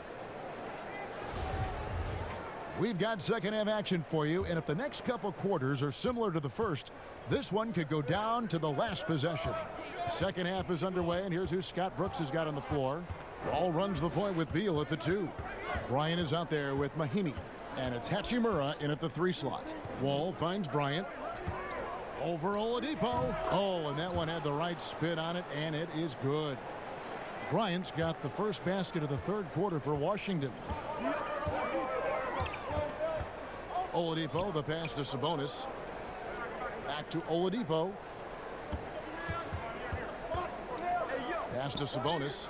[SPEAKER 1] We've got second half action for you, and if the next couple quarters are similar to the first, this one could go down to the last possession. Second half is underway, and here's who Scott Brooks has got on the floor. Wall runs the point with Beal at the 2. Bryant is out there with Mahimi, and it's Hachimura in at the 3 slot. Wall finds Bryant. Over Oladipo. Oh, and that one had the right spin on it, and it is good. Bryant's got the first basket of the third quarter for Washington. Oladipo, the pass to Sabonis. Back to Oladipo. Pass to Sabonis.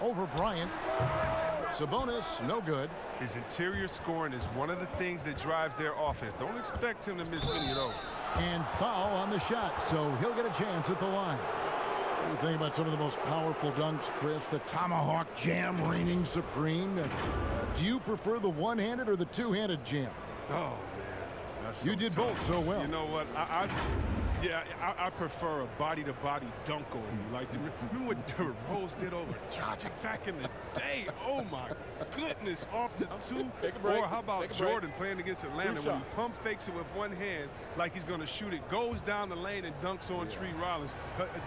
[SPEAKER 1] Over Bryant. Sabonis, no good.
[SPEAKER 4] His interior scoring is one of the things that drives their offense. Don't expect him to miss many of those.
[SPEAKER 1] And foul on the shot, so he'll get a chance at the line. What do you think about some of the most powerful dunks, Chris? The tomahawk jam reigning supreme. Do you prefer the one-handed or the two-handed jam?
[SPEAKER 4] Oh, man. That's so
[SPEAKER 1] you did
[SPEAKER 4] tough.
[SPEAKER 1] both so well.
[SPEAKER 4] You know what? I prefer a body-to-body dunk on you. Like, remember what Derrick Rose did over Dragic back in the day? Oh, my goodness. Off the 2. Or how about Jordan playing against Atlanta when he pump fakes it with one hand like he's going to shoot it, goes down the lane and dunks on Tree Rollins.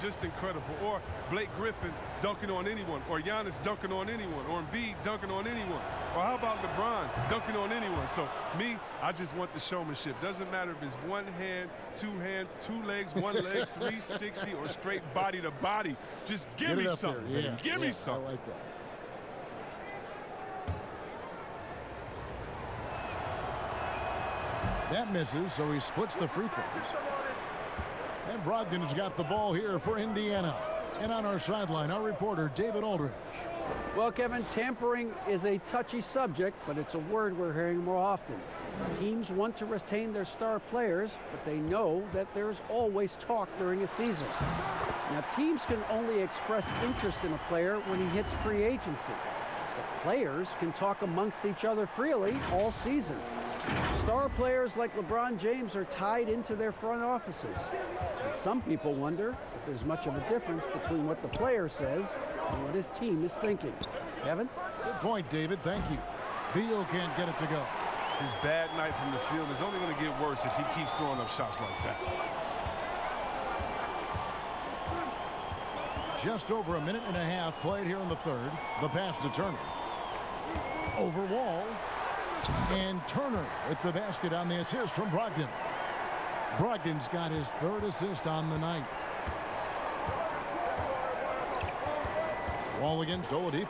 [SPEAKER 4] Just incredible. Or Blake Griffin dunking on anyone. Or Giannis dunking on anyone. Or Embiid dunking on anyone. Or how about LeBron dunking on anyone? So, me, I just want the showmanship. Doesn't matter if it's one hand, 2 hands, 2 legs, 1 leg, 360, or straight body to body. Just give me something.
[SPEAKER 1] Yeah.
[SPEAKER 4] Give me something.
[SPEAKER 1] I like that. That misses, so he splits the free throws. And Brogdon has got the ball here for Indiana. And on our sideline, our reporter, David Aldridge.
[SPEAKER 2] Well, Kevin, tampering is a touchy subject, but it's a word we're hearing more often. Teams want to retain their star players, but they know that there's always talk during a season. Now, teams can only express interest in a player when he hits free agency. But players can talk amongst each other freely all season. Star players like LeBron James are tied into their front offices. And some people wonder if there's much of a difference between what the player says and what his team is thinking. Kevin?
[SPEAKER 1] Good point, David. Thank you. Beal can't get it to go.
[SPEAKER 4] His bad night from the field is only going to get worse if he keeps throwing up shots like that.
[SPEAKER 1] Just over a minute and a half played here in the third. The pass to Turner. Over Wall. And Turner with the basket on the assist from Brogdon. Brogdon's got his third assist on the night. Wall against Oladipo.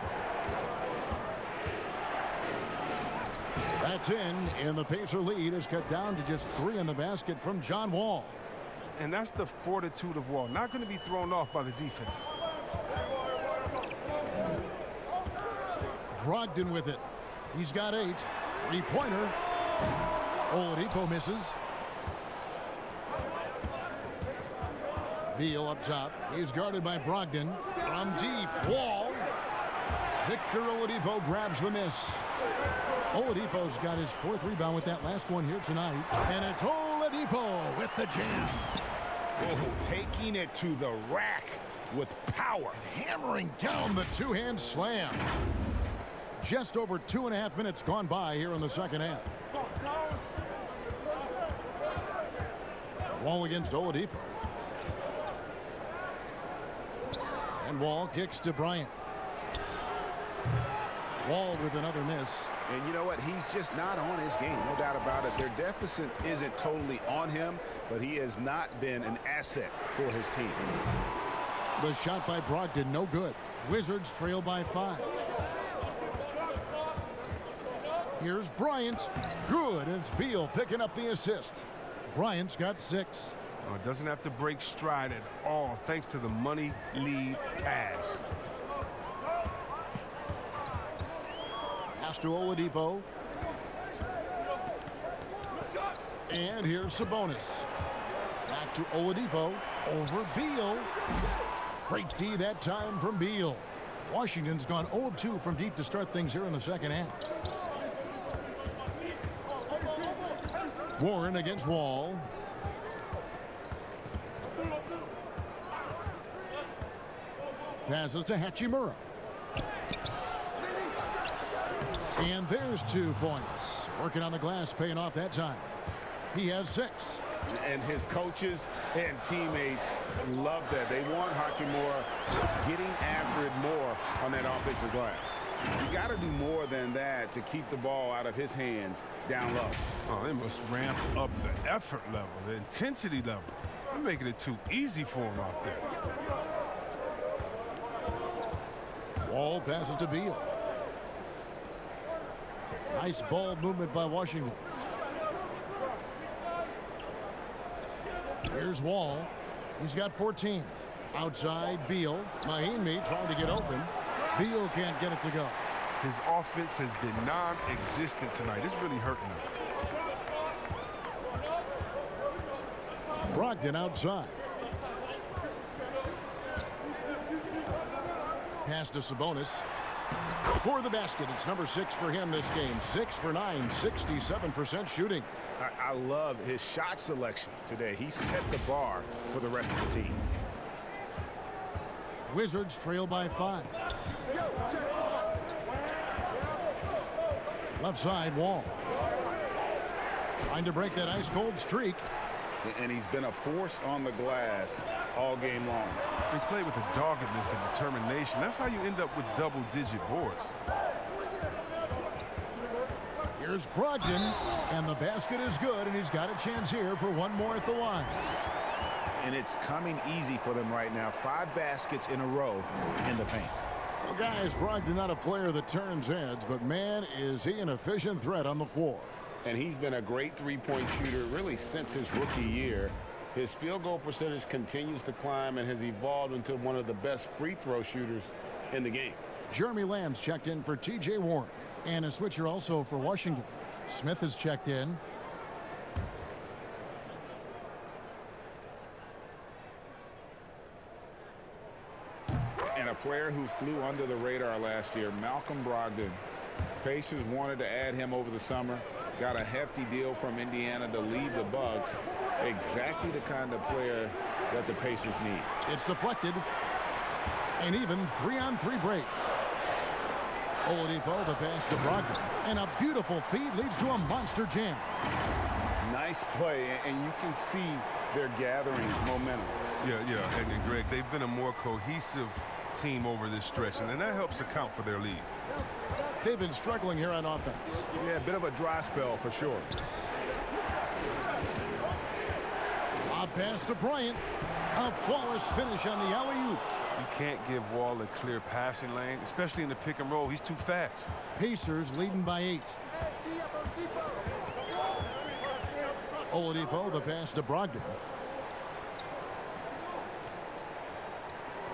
[SPEAKER 1] That's in, and the Pacer lead is cut down to just 3 in the basket from John Wall.
[SPEAKER 4] And that's the fortitude of Wall. Not going to be thrown off by the defense.
[SPEAKER 1] Brogdon with it. He's got 8. Three-pointer. Oladipo misses. Beal up top. He's guarded by Brogdon. From deep. Wall. Victor Oladipo grabs the miss. Oladipo's got his 4th rebound with that last one here tonight. And it's Oladipo with the jam.
[SPEAKER 3] Oh, taking it to the rack with power.
[SPEAKER 1] And hammering down the two-hand slam. Just over 2.5 minutes gone by here in the second half. Wall against Oladipo. And Wall kicks to Bryant. Wall with another miss.
[SPEAKER 3] And you know what? He's just not on his game. No doubt about it. Their deficit isn't totally on him, but he has not been an asset for his team.
[SPEAKER 1] The shot by Brogdon, no good. Wizards trail by 5. Here's Bryant. Good. It's Beal picking up the assist. Bryant's got 6.
[SPEAKER 4] Oh, it doesn't have to break stride at all thanks to the money lead pass.
[SPEAKER 1] Pass to Oladipo. And here's Sabonis. Back to Oladipo. Over Beal. Great D that time from Beal. Washington's gone 0 of 2 from deep to start things here in the second half. Warren against Wall. Passes to Hachimura. And there's 2 points. Working on the glass, paying off that time. He has 6.
[SPEAKER 3] And his coaches and teammates love that. They want Hachimura getting after it more on that offensive glass. You got to do more than that to keep the ball out of his hands down low.
[SPEAKER 4] Oh, they must ramp up the effort level, the intensity level. They're making it too easy for him out there.
[SPEAKER 1] Wall passes to Beal. Nice ball movement by Washington. Here's Wall. He's got 14. Outside, Beal. Mahimi trying to get open. Beal can't get it to go.
[SPEAKER 4] His offense has been non-existent tonight. It's really hurting him.
[SPEAKER 1] Brogdon outside. Pass to Sabonis. Score the basket. It's number 6 for him this game. 6 for 9, 67% shooting.
[SPEAKER 3] I love his shot selection today. He set the bar for the rest of the team.
[SPEAKER 1] Wizards trail by 5. Left side, Wall. Trying to break that ice-cold streak.
[SPEAKER 3] And he's been a force on the glass all game long.
[SPEAKER 4] He's played with a doggedness and determination. That's how you end up with double-digit boards.
[SPEAKER 1] Here's Brogdon, and the basket is good, and he's got a chance here for one more at the line.
[SPEAKER 3] And it's coming easy for them right now. 5 baskets in a row in the paint.
[SPEAKER 1] Well, guys, Brogdon not a player that turns heads, but man, is he an efficient threat on the floor.
[SPEAKER 3] And he's been a great three-point shooter really since his rookie year. His field goal percentage continues to climb and has evolved into one of the best free throw shooters in the game.
[SPEAKER 1] Jeremy Lamb's checked in for T.J. Warren. And a switcher also for Washington. Smith is checked in.
[SPEAKER 3] And a player who flew under the radar last year, Malcolm Brogdon. Pacers wanted to add him over the summer. Got a hefty deal from Indiana to lead the Bucks. Exactly the kind of player that the Pacers need.
[SPEAKER 1] It's deflected. An even 3-on-3 break. Oladipo, the pass to Brogdon. And a beautiful feed leads to a monster jam.
[SPEAKER 3] Nice play, and you can see they're gathering momentum.
[SPEAKER 4] Yeah, and Greg, they've been a more cohesive team over this stretch, and that helps account for their lead.
[SPEAKER 1] They've been struggling here on offense.
[SPEAKER 3] Yeah, a bit of a dry spell for sure.
[SPEAKER 1] A pass to Bryant. A flawless finish on the alley-oop.
[SPEAKER 4] You can't give Wall a clear passing lane, especially in the pick and roll. He's too fast.
[SPEAKER 1] Pacers leading by 8. Oladipo, the pass to Brogdon.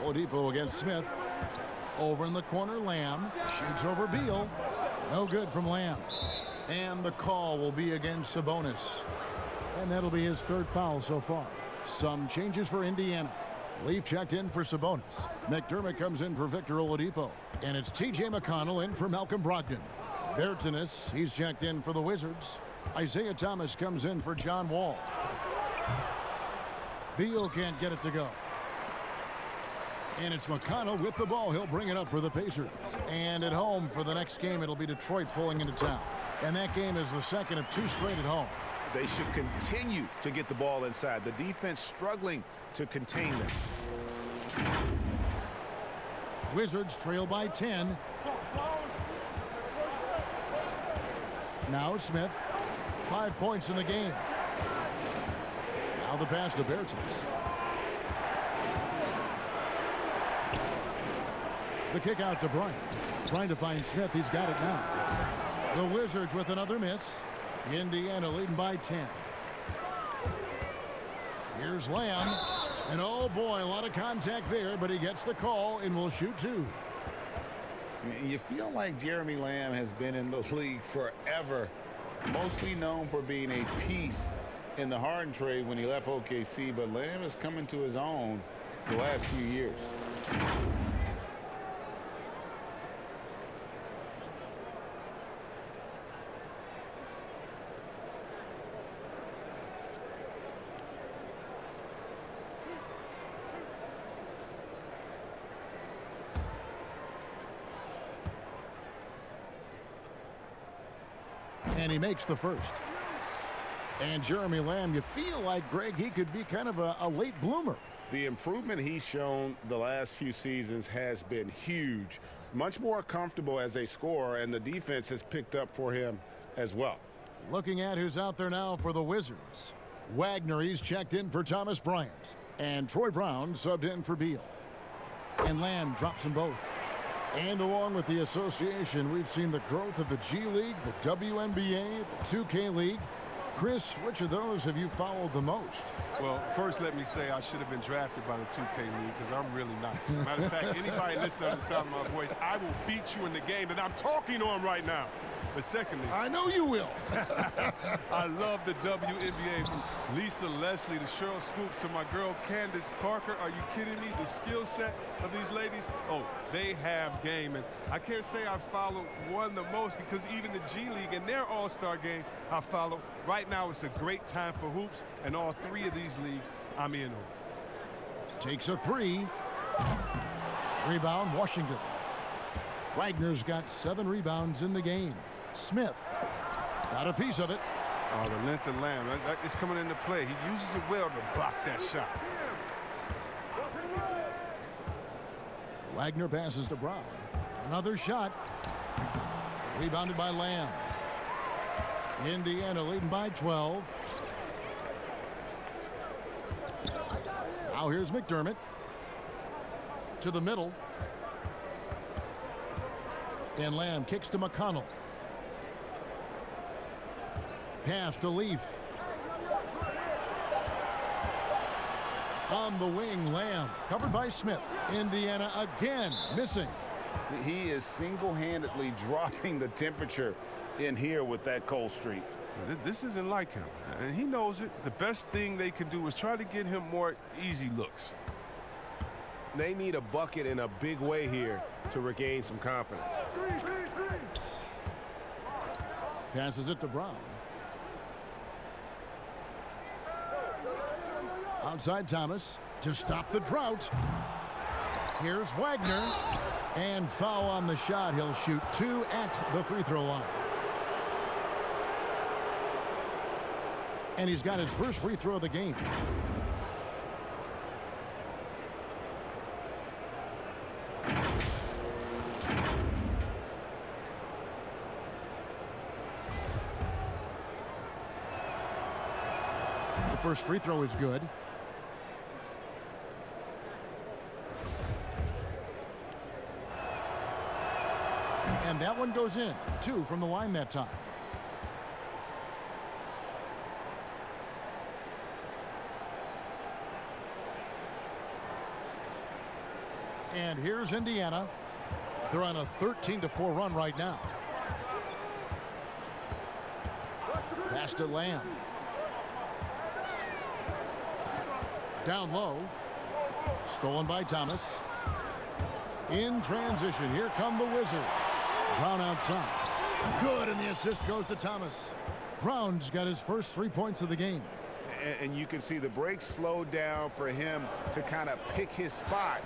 [SPEAKER 1] Oladipo against Smith. Over in the corner, Lamb. Shoots over Beal. No good from Lamb. And the call will be against Sabonis. And that'll be his 3rd foul so far. Some changes for Indiana. Leaf checked in for Sabonis. McDermott comes in for Victor Oladipo. And it's T.J. McConnell in for Malcolm Brogdon. Bertanis, he's checked in for the Wizards. Isaiah Thomas comes in for John Wall. Beal can't get it to go. And it's McConnell with the ball. He'll bring it up for the Pacers. And at home for the next game, it'll be Detroit pulling into town. And that game is the second of 2 straight at home.
[SPEAKER 7] They should continue to get the ball inside. The defense struggling to contain them.
[SPEAKER 1] Wizards trail by 10. Now Smith. 5 points in the game. Now the pass to Bertans. The kick out to Bryant. Trying to find Smith. He's got it now. The Wizards with another miss. Indiana leading by 10. Here's Lamb. And oh boy, a lot of contact there, but he gets the call and will shoot 2.
[SPEAKER 3] You feel like Jeremy Lamb has been in the league forever. Mostly known for being a piece in the Harden trade when he left OKC, but Lamb is coming to his own the last few years.
[SPEAKER 1] And he makes the first. And Jeremy Lamb, you feel like, Greg, he could be kind of a late bloomer.
[SPEAKER 3] The improvement he's shown the last few seasons has been huge. Much more comfortable as a scorer, and the defense has picked up for him as well.
[SPEAKER 1] Looking at who's out there now for the Wizards. Wagner, he's checked in for Thomas Bryant. And Troy Brown subbed in for Beal. And Lamb drops them both. And along with the association, we've seen the growth of the G League, the WNBA, the 2K League. Chris, which of those have you followed the most?
[SPEAKER 4] Well, first let me say I should have been drafted by the 2K League because I'm really nice. As a matter of fact, anybody listening to the sound of my voice, I will beat you in the game that I'm talking on right now. But secondly,
[SPEAKER 1] I know you will.
[SPEAKER 4] I love the WNBA, from Lisa Leslie to Cheryl Swoops to my girl Candace Parker. Are you kidding me? The skill set of these ladies, oh, they have game. And I can't say I follow one the most because even the G League and their all-star game I follow. Right now it's a great time for hoops, and all 3 of these leagues I'm in on.
[SPEAKER 1] Takes a 3. Rebound, Washington. Wagner's got 7 rebounds in the game. Smith got a piece of it.
[SPEAKER 4] Oh, the length of Lamb. It's coming into play. He uses it well to block that shot.
[SPEAKER 1] Wagner passes to Brown. Another shot. Rebounded by Lamb. Indiana leading by 12. Now here's McDermott. To the middle. And Lamb kicks to McConnell. Pass to Leaf. On the wing, Lamb. Covered by Smith. Indiana again missing.
[SPEAKER 3] He is single-handedly dropping the temperature in here with that cold streak.
[SPEAKER 4] This isn't like him, and he knows it. The best thing they can do is try to get him more easy looks.
[SPEAKER 7] They need a bucket in a big way here to regain some confidence.
[SPEAKER 1] Passes it to Brown. Outside Thomas to stop the drought. Here's Wagner. And foul on the shot. He'll shoot 2 at the free throw line. And he's got his first free throw of the game. The first free throw is good. And that one goes in. 2 from the line that time. And here's Indiana. They're on a 13-4 run right now. Pass to Lamb. Down low. Stolen by Thomas. In transition, here come the Wizards. Brown outside. Good, and the assist goes to Thomas. Brown's got his first 3 points of the game.
[SPEAKER 3] And you can see the break slowed down for him to kind of pick his spot.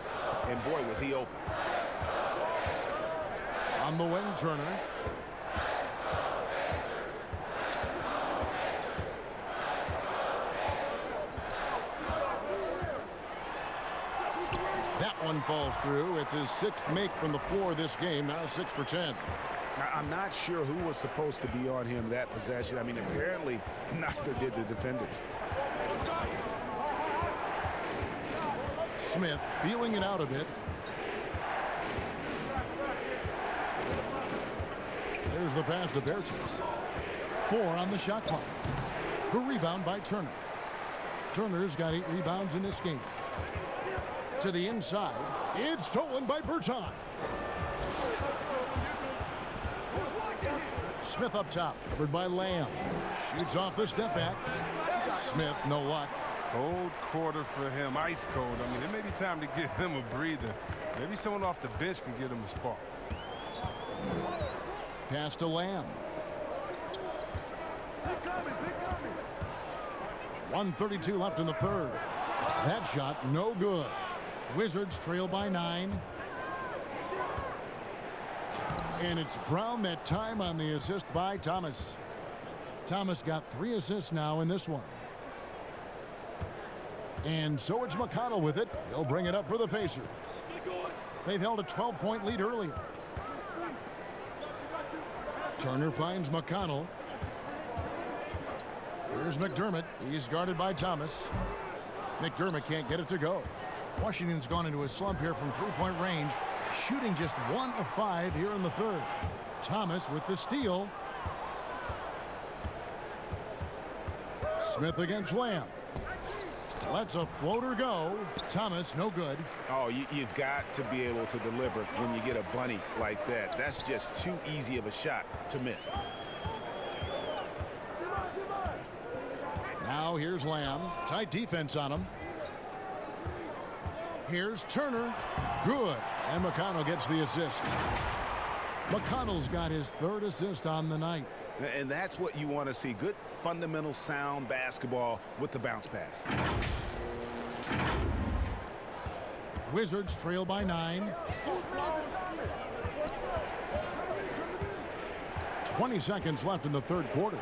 [SPEAKER 3] And boy, was he open.
[SPEAKER 1] On the wing, Turner. That one falls through. It's his 6th make from the floor this game. Now 6 for 10.
[SPEAKER 3] I'm not sure who was supposed to be on him that possession. I mean, apparently neither did the defenders.
[SPEAKER 1] Smith feeling it out a bit. There's the pass to Bertens. 4 on the shot clock. The rebound by Turner. Turner's got 8 rebounds in this game. To the inside. It's stolen by Bertens. Smith up top, covered by Lamb. Shoots off the step back. Smith, no luck.
[SPEAKER 4] Cold quarter for him, ice cold. I mean, it may be time to give him a breather. Maybe someone off the bench can get him a spark.
[SPEAKER 1] Pass to Lamb. 1:32 left in the third. That shot, no good. Wizards trail by 9. And it's Brown that time on the assist by Thomas. Thomas got 3 assists now in this one. And so it's McConnell with it. He'll bring it up for the Pacers. They've held a 12-point lead earlier. Turner finds McConnell. Here's McDermott. He's guarded by Thomas. McDermott can't get it to go. Washington's gone into a slump here from 3-point range, shooting just 1 of 5 here in the third. Thomas with the steal. Smith against Lamb. Lets a floater go. Thomas, no good.
[SPEAKER 3] Oh, you've got to be able to deliver when you get a bunny like that. That's just too easy of a shot to miss.
[SPEAKER 1] Now here's Lamb. Tight defense on him. Here's Turner. Good. And McConnell gets the assist. McConnell's got his 3rd assist on the night.
[SPEAKER 3] And that's what you want to see. Good, fundamental, sound basketball with the bounce pass.
[SPEAKER 1] Wizards trail by 9. 20 seconds left in the third quarter.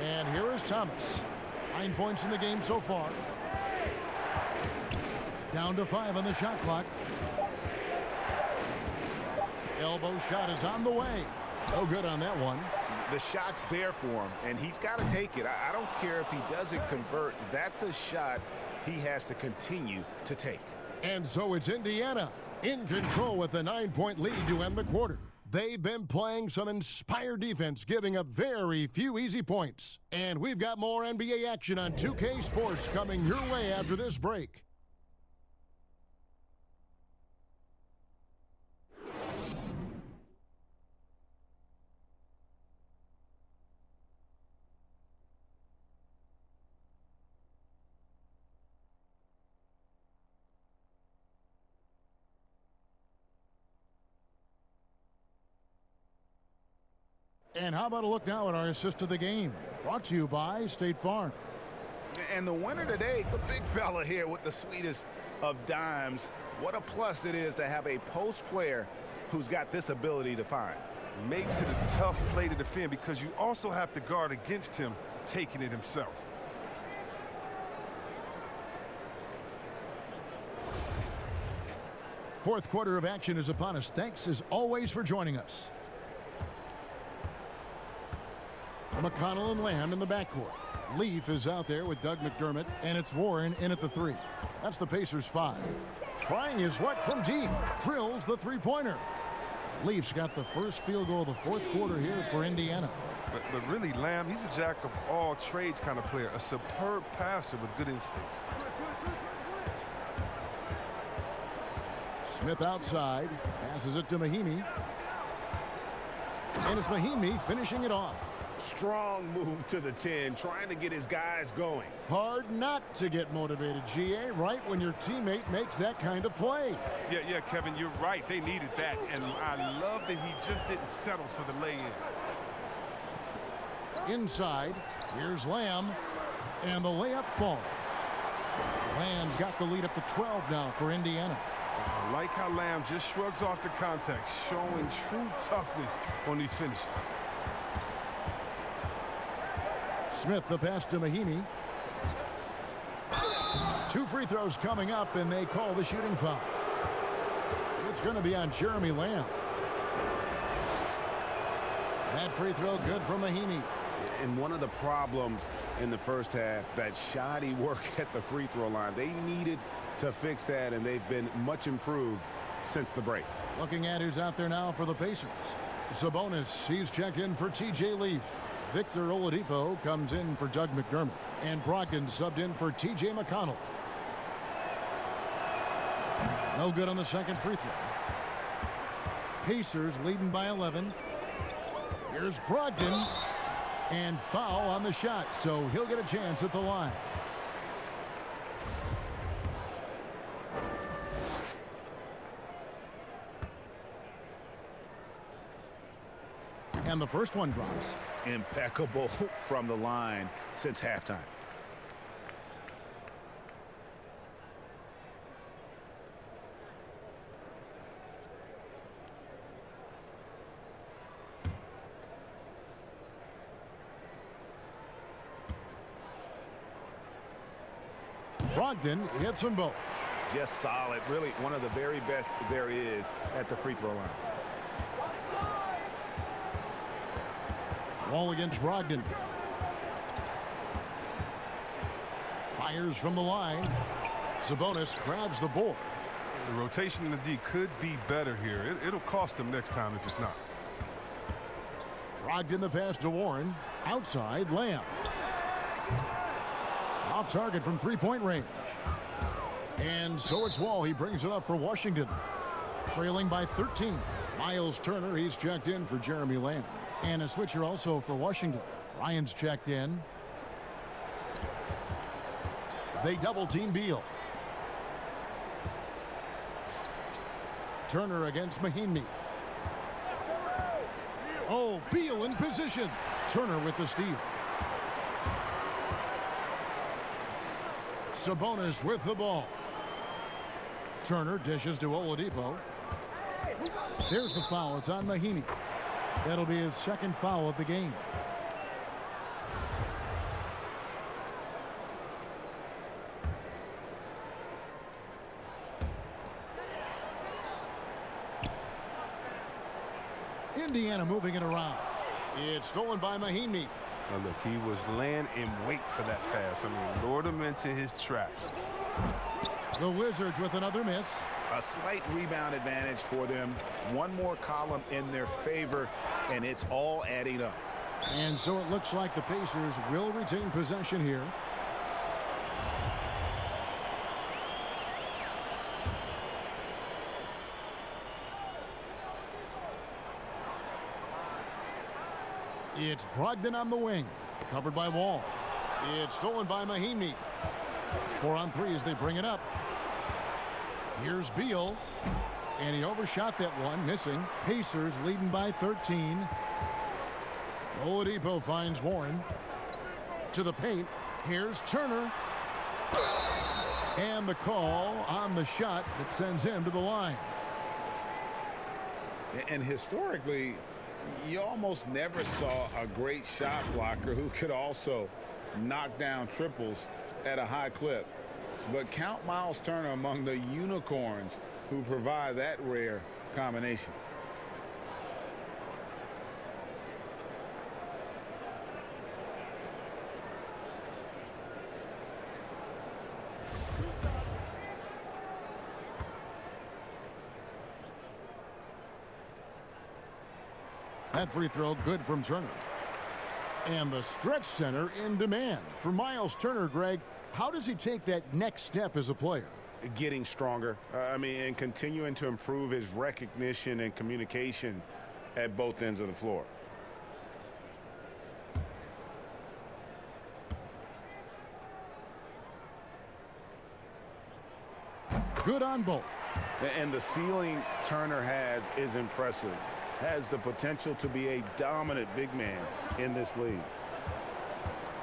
[SPEAKER 1] And here is Thomas. 9 points in the game so far. Down to 5 on the shot clock. Elbow shot is on the way. No good on that one.
[SPEAKER 3] The shot's there for him, and he's got to take it. I don't care if he doesn't convert. That's a shot he has to continue to take.
[SPEAKER 1] And so it's Indiana in control with a 9-point lead to end the quarter. They've been playing some inspired defense, giving up very few easy points. And we've got more NBA action on 2K Sports coming your way after this break. And how about a look now at our assist of the game? Brought to you by State Farm.
[SPEAKER 3] And the winner today, the big fella here with the sweetest of dimes. What a plus it is to have a post player who's got this ability to find.
[SPEAKER 4] Makes it a tough play to defend because you also have to guard against him taking it himself.
[SPEAKER 1] Fourth quarter of action is upon us. Thanks as always for joining us. McConnell and Lamb in the backcourt. Leaf is out there with Doug McDermott, and it's Warren in at the 3. That's the Pacers' 5. Trying his luck from deep. Drills the three-pointer. Leaf's got the first field goal of the fourth quarter here for Indiana.
[SPEAKER 4] But really, Lamb, he's a jack of all trades kind of player. A superb passer with good instincts.
[SPEAKER 1] Smith outside. Passes it to Mahimi. And it's Mahimi finishing it off.
[SPEAKER 3] Strong move to the 10, trying to get his guys going.
[SPEAKER 1] Hard not to get motivated, GA, right when your teammate makes that kind of play.
[SPEAKER 4] Yeah, Kevin, you're right. They needed that, and I love that he just didn't settle for the lay-in.
[SPEAKER 1] Inside, here's Lamb, and the layup falls. Lamb's got the lead up to 12 now for Indiana.
[SPEAKER 4] I like how Lamb just shrugs off the contact, showing true toughness on these finishes.
[SPEAKER 1] Smith the pass to Mahimi. 2 free throws coming up, and they call the shooting foul. It's going to be on Jeremy Lamb. That free throw good from Mahimi.
[SPEAKER 3] And one of the problems in the first half, that shoddy work at the free throw line. They needed to fix that, and they've been much improved since the break.
[SPEAKER 1] Looking at who's out there now for the Pacers. Sabonis, he's checked in for TJ Leaf. Victor Oladipo comes in for Doug McDermott. And Brogdon subbed in for TJ McConnell. No good on the second free throw. Pacers leading by 11. Here's Brogdon. And foul on the shot, so he'll get a chance at the line. And the first one drops.
[SPEAKER 3] Impeccable from the line since halftime.
[SPEAKER 1] Brogdon hits them both.
[SPEAKER 3] Just solid. Really one of the very best there is at the free throw line.
[SPEAKER 1] Wall against Brogdon. Fires from the line. Sabonis grabs the board.
[SPEAKER 4] The rotation in the D could be better here. It'll cost them next time if it's not.
[SPEAKER 1] Brogdon the pass to Warren. Outside, Lamb. Off target from three-point range. And so it's Wall. He brings it up for Washington. Trailing by 13. Miles Turner, he's checked in for Jeremy Lamb. And a switcher also for Washington. Ryan's checked in. They double-team Beal. Turner against Mahimi. Oh, Beal in position. Turner with the steal. Sabonis with the ball. Turner dishes to Oladipo. There's the foul. It's on Mahimi. That'll be his second foul of the game. Indiana moving it around. It's stolen by Mahimi.
[SPEAKER 4] Now look, he was laying in wait for that pass. I mean, lured him into his trap.
[SPEAKER 1] The Wizards with another miss.
[SPEAKER 3] A slight rebound advantage for them. One more column in their favor, and it's all adding up.
[SPEAKER 1] And so it looks like the Pacers will retain possession here. It's Brogdon on the wing. Covered by Wall. It's stolen by Mahimi. 4 on 3 as they bring it up. Here's Beal. And he overshot that one, missing. Pacers leading by 13. Oladipo finds Warren. To the paint. Here's Turner. And the call on the shot that sends him to the line.
[SPEAKER 3] And historically, you almost never saw a great shot blocker who could also knock down triples at a high clip. But count Miles Turner among the unicorns who provide that rare combination.
[SPEAKER 1] That free throw good from Turner. And the stretch center in demand. For Miles Turner, Greg, how does he take that next step as a player?
[SPEAKER 3] Getting stronger. And continuing to improve his recognition and communication at both ends of the floor.
[SPEAKER 1] Good on both.
[SPEAKER 3] And the ceiling Turner has is impressive. Has the potential to be a dominant big man in this league.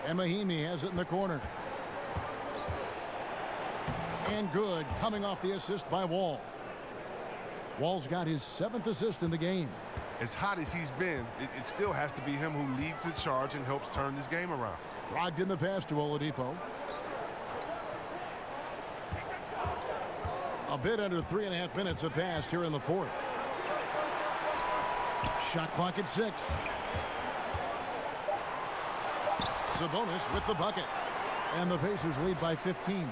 [SPEAKER 1] And Mahinmi has it in the corner. And good, coming off the assist by Wall. Wall's got his 7th assist in the game.
[SPEAKER 4] As hot as he's been, it still has to be him who leads the charge and helps turn this game around.
[SPEAKER 1] Brogdon the pass to Oladipo. A bit under 3.5 minutes have passed here in the 4th. Shot clock at 6. Sabonis with the bucket. And the Pacers lead by 15.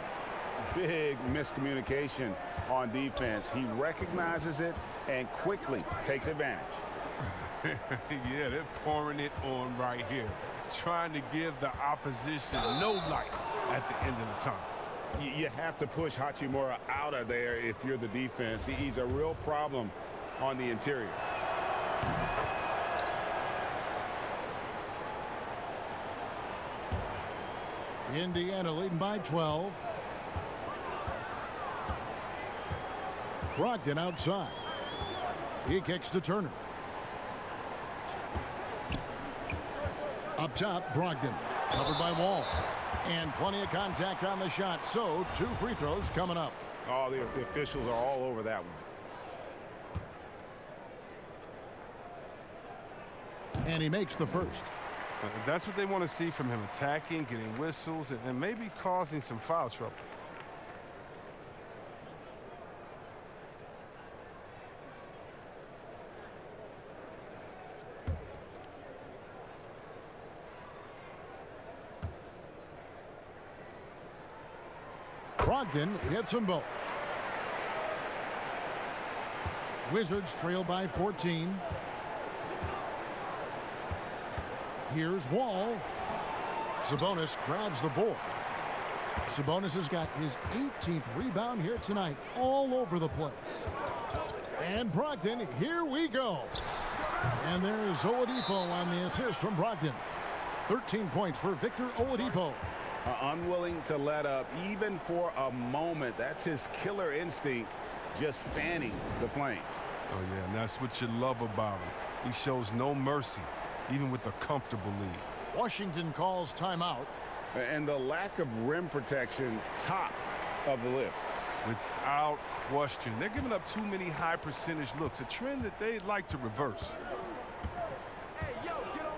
[SPEAKER 3] Big miscommunication on defense. He recognizes it and quickly takes advantage.
[SPEAKER 4] Yeah, they're pouring it on right here. Trying to give the opposition no light at the end of the time.
[SPEAKER 3] You have to push Hachimura out of there if you're the defense. He's a real problem on the interior.
[SPEAKER 1] Indiana leading by 12. Brogdon outside. He kicks to Turner. Up top, Brogdon. Covered by Wall. And plenty of contact on the shot. So, 2 free throws coming up.
[SPEAKER 3] Oh, the officials are all over that one.
[SPEAKER 1] And he makes the first.
[SPEAKER 4] That's what they want to see from him. Attacking, getting whistles, and maybe causing some foul trouble.
[SPEAKER 1] Brogdon hits them both. Wizards trail by 14. Here's Wall. Sabonis grabs the board. Sabonis has got his 18th rebound here tonight, all over the place. And Brogdon, here we go. And there's Oladipo on the assist from Brogdon. 13 points for Victor Oladipo.
[SPEAKER 3] Unwilling to let up even for a moment. That's his killer instinct, just fanning the flames.
[SPEAKER 4] Oh, yeah, and that's what you love about him. He shows no mercy, even with a comfortable lead.
[SPEAKER 1] Washington calls timeout.
[SPEAKER 3] And the lack of rim protection, top of the list.
[SPEAKER 4] Without question. They're giving up too many high percentage looks, a trend that they'd like to reverse.
[SPEAKER 1] Hey, yo, get on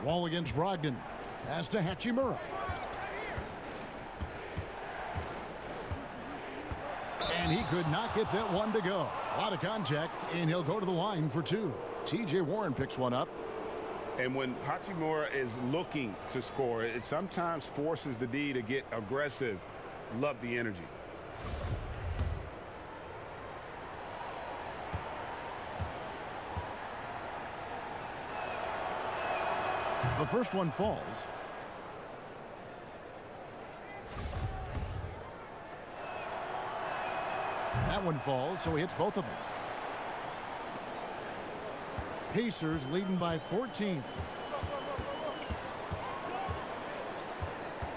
[SPEAKER 1] Wall. Wall against Brogdon. Pass to Hachimura. And he could not get that one to go. A lot of contact, and he'll go to the line for 2. T.J. Warren picks one up.
[SPEAKER 3] And when Hachimura is looking to score, it sometimes forces the D to get aggressive. Love the energy.
[SPEAKER 1] The first one falls. That one falls, so he hits both of them. Pacers leading by 14.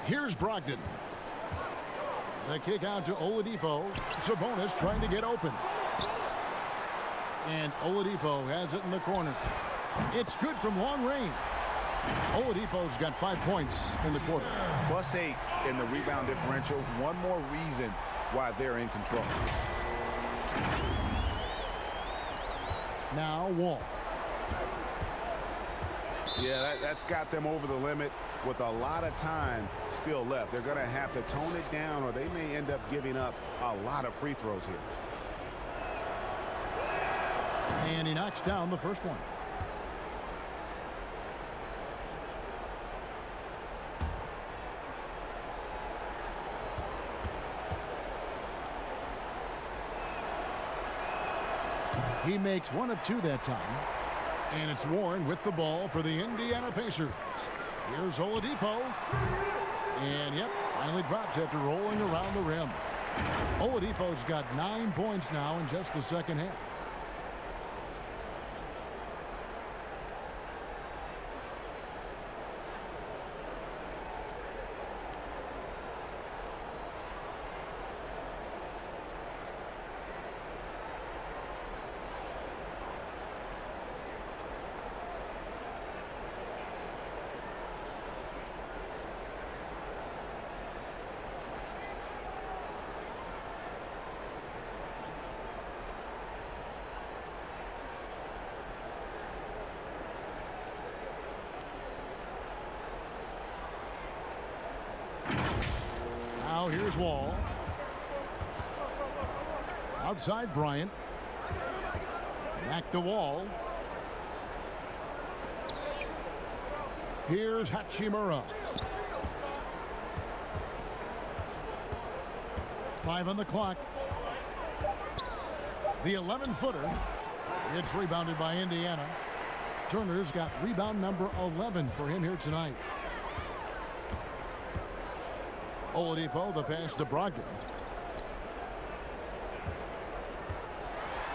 [SPEAKER 1] Here's Brogdon. The kick out to Oladipo. Sabonis trying to get open. And Oladipo has it in the corner. It's good from long range. Oladipo's got 5 points in the quarter.
[SPEAKER 3] +8 in the rebound differential. One more reason why they're in control.
[SPEAKER 1] Now Wall.
[SPEAKER 3] Yeah, that's got them over the limit with a lot of time still left. They're going to have to tone it down, or they may end up giving up a lot of free throws here.
[SPEAKER 1] And he knocks down the first one. He makes 1 of 2 that time. And it's Warren with the ball for the Indiana Pacers. Here's Oladipo. And, yep, finally drops after rolling around the rim. Oladipo's got 9 points now in just the second half. Now here's Wall. Outside Bryant. Back to Wall. Here's Hachimura. 5 on the clock. The 11-footer. It's rebounded by Indiana. Turner's got rebound number 11 for him here tonight. Oladipo, the pass to Brogdon.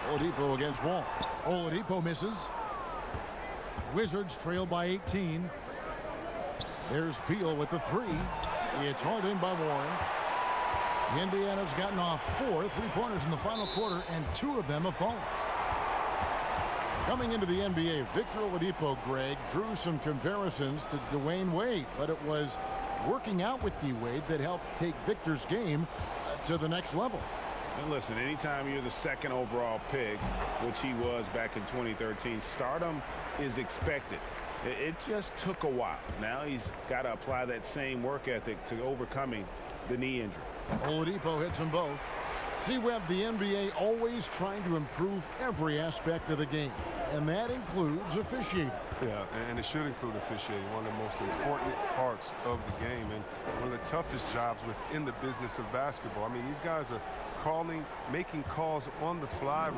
[SPEAKER 1] Oladipo against Wall. Oladipo misses. Wizards trail by 18. There's Beal with the 3. It's hauled in by Warren. Indiana's gotten off 4 3-pointers in the final quarter, and 2 of them have fallen. Coming into the NBA, Victor Oladipo, Greg, drew some comparisons to Dwayne Wade, but it was working out with D-Wade that helped take Victor's game to the next level.
[SPEAKER 3] And listen, anytime you're the 2nd overall pick, which he was back in 2013, stardom is expected. It just took a while. Now he's got to apply that same work ethic to overcoming the knee injury.
[SPEAKER 1] Oladipo hits them both. See, Webb, the NBA always trying to improve every aspect of the game, and that includes officiating.
[SPEAKER 4] Yeah, and it should include officiating, one of the most important parts of the game and one of the toughest jobs within the business of basketball. I mean, these guys are making calls on the fly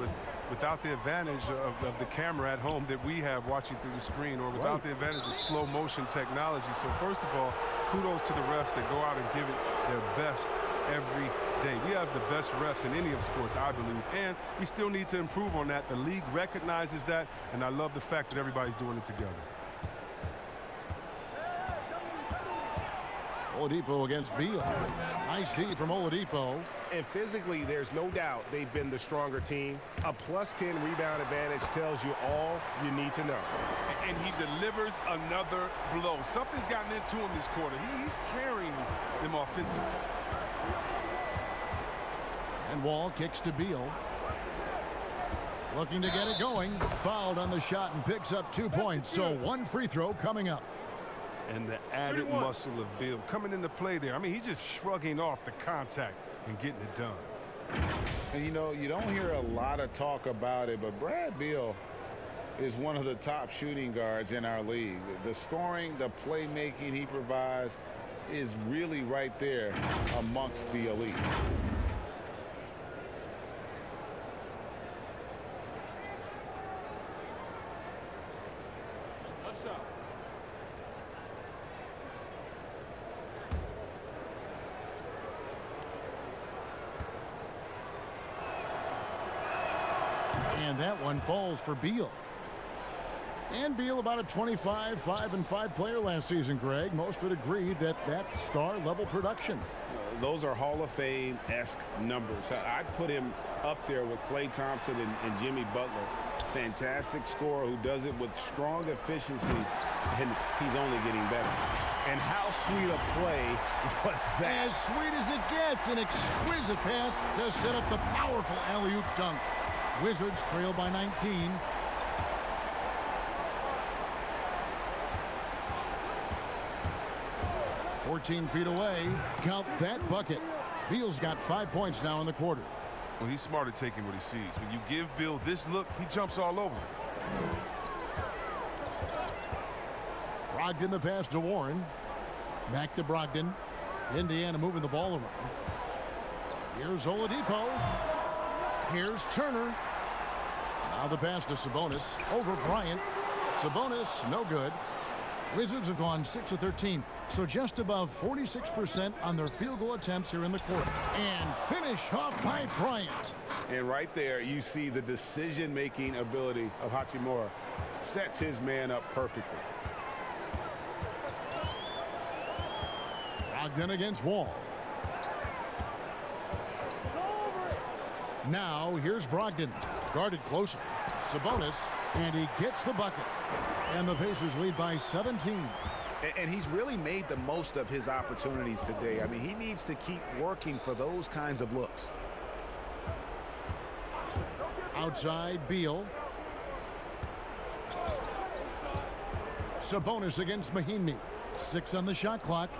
[SPEAKER 4] without the advantage of the camera at home that we have watching through the screen, or without the advantage of slow motion technology. So first of all, kudos to the refs that go out and give it their best every day. We have the best refs in any of sports, I believe, and we still need to improve on that. The league recognizes that, and I love the fact that everybody's doing it together.
[SPEAKER 1] Oladipo against Beal. Nice D from Oladipo.
[SPEAKER 3] And physically, there's no doubt they've been the stronger team. A +10 rebound advantage tells you all you need to know.
[SPEAKER 4] And he delivers another blow. Something's gotten into him this quarter. He's carrying them offensively.
[SPEAKER 1] And Wall kicks to Beal. Looking to get it going. Fouled on the shot and picks up 2 points. So 1 free throw coming up.
[SPEAKER 4] And the added muscle of Beal coming into play there. I mean, he's just shrugging off the contact and getting it done.
[SPEAKER 3] And you know, you don't hear a lot of talk about it, but Brad Beal is one of the top shooting guards in our league. The scoring, the playmaking he provides is really right there amongst the elite.
[SPEAKER 1] And that one falls for Beal. And Beal, about a 25, 5-5 player last season, Greg. Most would agree that that's star-level production.
[SPEAKER 3] Those are Hall of Fame-esque numbers. I'd put him up there with Klay Thompson and Jimmy Butler. Fantastic scorer who does it with strong efficiency, and he's only getting better. And how sweet a play was that?
[SPEAKER 1] As sweet as it gets, an exquisite pass to set up the powerful alley-oop dunk. Wizards trail by 19. "14 feet away. Count that bucket." Beal's got 5 points now in the quarter.
[SPEAKER 4] Well, he's smart at taking what he sees. When you give Beal this look, he jumps all over.
[SPEAKER 1] Brogdon the pass to Warren. Back to Brogdon. Indiana moving the ball around. Here's Oladipo. Here's Turner. Now the pass to Sabonis. Over Bryant. Sabonis, no good. Wizards have gone 6 of 13, so just above 46% on their field goal attempts here in the quarter. And finish off by Bryant.
[SPEAKER 3] And right there, you see the decision-making ability of Hachimura. Sets his man up perfectly.
[SPEAKER 1] Brogdon against Wall. Now here's Brogdon. Guarded closer. Sabonis, and he gets the bucket. And the Pacers lead by 17.
[SPEAKER 7] And he's really made the most of his opportunities today. I mean, he needs to keep working for those kinds of looks.
[SPEAKER 1] Outside, Beal. Sabonis against Mahinmi. 6 on the shot clock.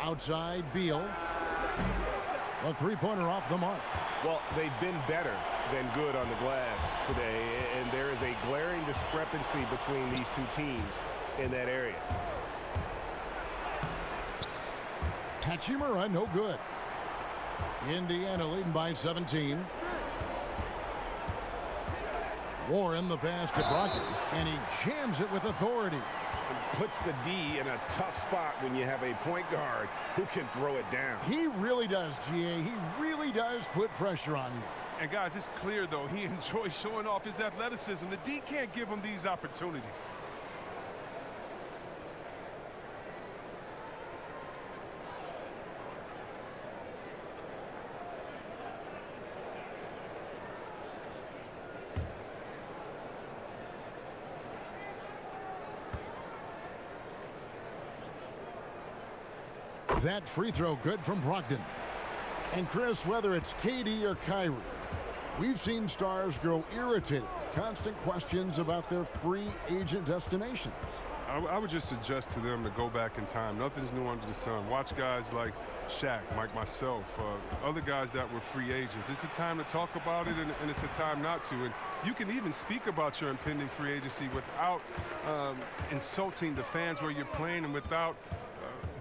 [SPEAKER 1] Outside, Beal. A three-pointer off the mark.
[SPEAKER 3] Well, they've been better than good on the glass today, and there is a glaring discrepancy between these two teams in that area.
[SPEAKER 1] Hachimura, no good. Indiana leading by 17. Warren the pass to Brogdon, and he jams it with authority.
[SPEAKER 3] And puts the D in a tough spot when you have a point guard who can throw it down.
[SPEAKER 1] He really does, GA. He really does put pressure on you.
[SPEAKER 4] And guys, it's clear, though, he enjoys showing off his athleticism. The D can't give him these opportunities.
[SPEAKER 1] That free throw good from Brogdon. And Chris, whether it's KD or Kyrie, we've seen stars grow irritated. Constant questions about their free agent destinations.
[SPEAKER 4] I would just suggest to them to go back in time. Nothing's new under the sun. Watch guys like Shaq, like myself, other guys that were free agents. It's a time to talk about it, and it's a time not to. And you can even speak about your impending free agency without insulting the fans where you're playing and without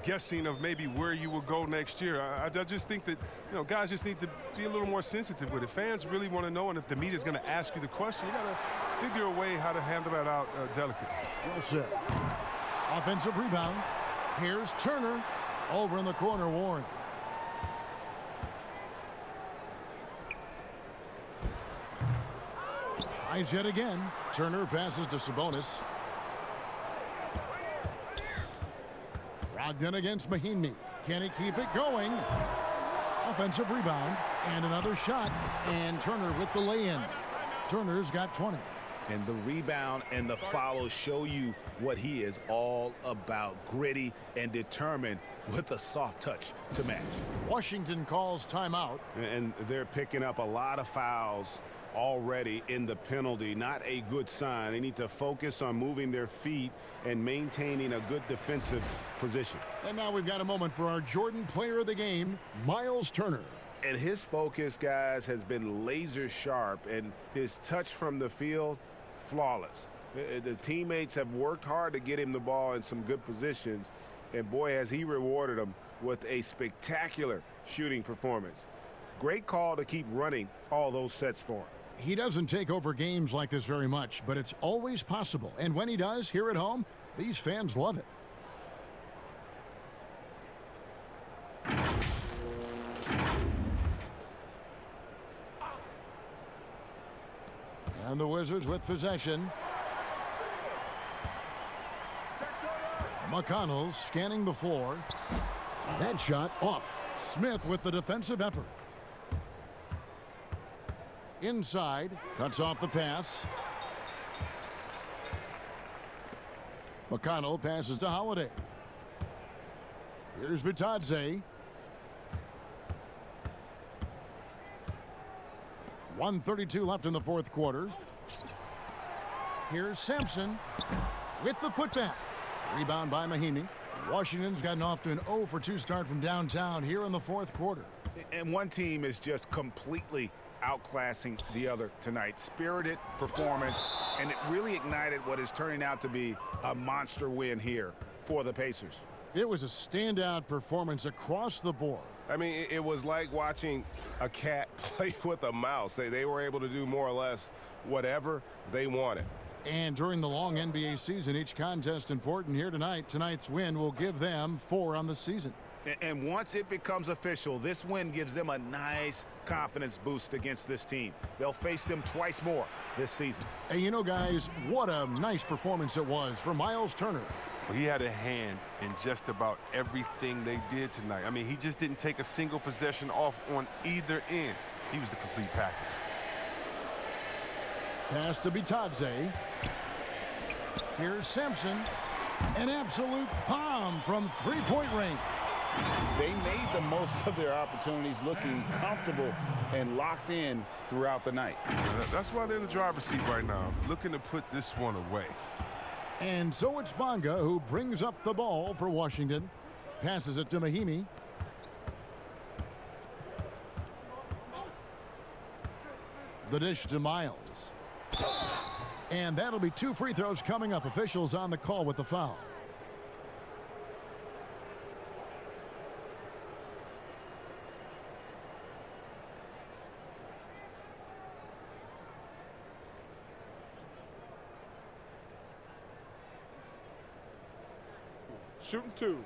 [SPEAKER 4] guessing of maybe where you will go next year. I just think that, guys just need to be a little more sensitive with it. Fans really want to know, and if the media is going to ask you the question, you got to figure a way how to handle that out delicately.
[SPEAKER 1] Well said. Offensive rebound. Here's Turner. Over in the corner, Warren. Tries yet again. Turner passes to Sabonis. Brogdon against Mahinmi. Can he keep it going? Offensive rebound. And another shot. And Turner with the lay-in. Turner's got 20.
[SPEAKER 3] And the rebound and the follow show you what he is all about. Gritty and determined with a soft touch to match.
[SPEAKER 1] Washington calls timeout.
[SPEAKER 3] And they're picking up a lot of fouls already in the penalty. Not a good sign. They need to focus on moving their feet and maintaining a good defensive position.
[SPEAKER 1] And now we've got a moment for our Jordan player of the game, Miles Turner.
[SPEAKER 3] And his focus, guys, has been laser sharp, and his touch from the field, flawless. The teammates have worked hard to get him the ball in some good positions, and boy, has he rewarded them with a spectacular shooting performance. Great call to keep running all those sets for him.
[SPEAKER 1] He doesn't take over games like this very much, but it's always possible. And when he does, here at home, these fans love it. And the Wizards with possession. McConnell scanning the floor. That shot off. Smith with the defensive effort. Inside, cuts off the pass. McConnell passes to Holiday. Here's Vitadze. 1:32 left in the fourth quarter. Here's Sampson with the putback. Rebound by Mahimi. Washington's gotten off to an 0-for-2 start from downtown here in the fourth quarter.
[SPEAKER 3] And one team is just completely outclassing the other tonight. Spirited performance, and it really ignited what is turning out to be a monster win here for the Pacers.
[SPEAKER 1] It was a standout performance across the board.
[SPEAKER 13] I mean, it was like watching a cat play with a mouse. They were able to do more or less whatever they wanted.
[SPEAKER 1] And during the long NBA season, each contest important here tonight. Tonight's win will give them 4 on the season.
[SPEAKER 3] And once it becomes official, this win gives them a nice confidence boost against this team. They'll face them twice more this season.
[SPEAKER 1] Hey, you know, guys, what a nice performance it was for Miles Turner.
[SPEAKER 4] Well, he had a hand in just about everything they did tonight. I mean, he just didn't take a single possession off on either end. He was the complete package.
[SPEAKER 1] Pass to Bitadze. Here's Sampson. An absolute bomb from three-point range.
[SPEAKER 3] They made the most of their opportunities, looking comfortable and locked in throughout the night.
[SPEAKER 4] That's why they're in the driver's seat right now, looking to put this one away.
[SPEAKER 1] And so it's Bonga who brings up the ball for Washington. Passes it to Mahimi. The dish to Miles. And that'll be 2 free throws coming up. Officials on the call with the foul.
[SPEAKER 5] Shooting 2.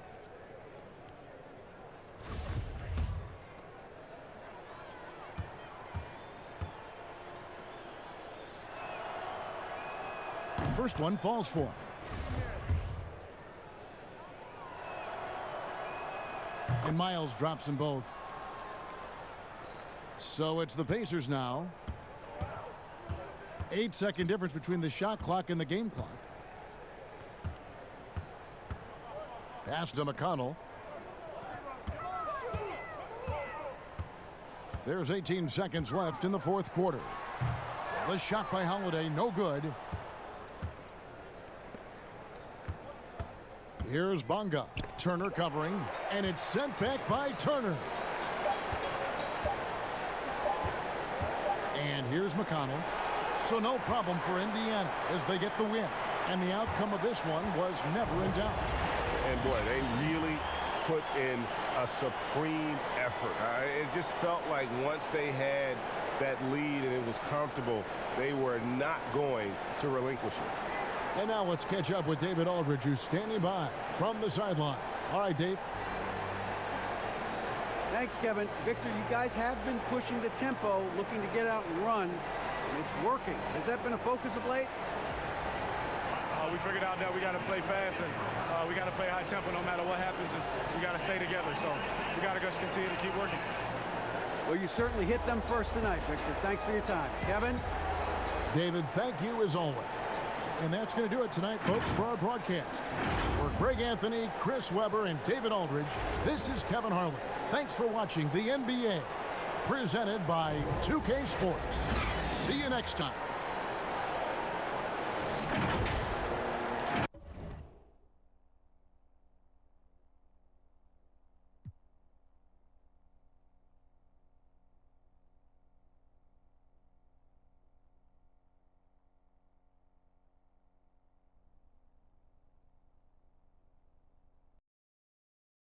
[SPEAKER 1] First one falls for him. And Miles drops them both. So it's the Pacers now. 8-second difference between the shot clock and the game clock. Pass to McConnell. There's 18 seconds left in the fourth quarter. The shot by Holiday, no good. Here's Bonga. Turner covering, and it's sent back by Turner. And here's McConnell. So no problem for Indiana as they get the win. And the outcome of this one was never in doubt.
[SPEAKER 13] And boy, they really put in a supreme effort. It just felt like once they had that lead and it was comfortable, they were not going to relinquish it.
[SPEAKER 1] And now let's catch up with David Aldridge, who's standing by from the sideline. All right, Dave.
[SPEAKER 2] Thanks, Kevin. Victor, you guys have been pushing the tempo, looking to get out and run, and it's working. Has that been a focus of late?
[SPEAKER 14] We figured out that we got to play fast and we got to play high tempo no matter what happens, and we got to stay together. So we got to just continue to keep working.
[SPEAKER 2] Well, you certainly hit them first tonight, Victor. Thanks for your time. Kevin?
[SPEAKER 1] David, thank you as always. And that's going to do it tonight, folks, for our broadcast. For Greg Anthony, Chris Webber, and David Aldridge, this is Kevin Harlan. Thanks for watching the NBA, presented by 2K Sports. See you next time.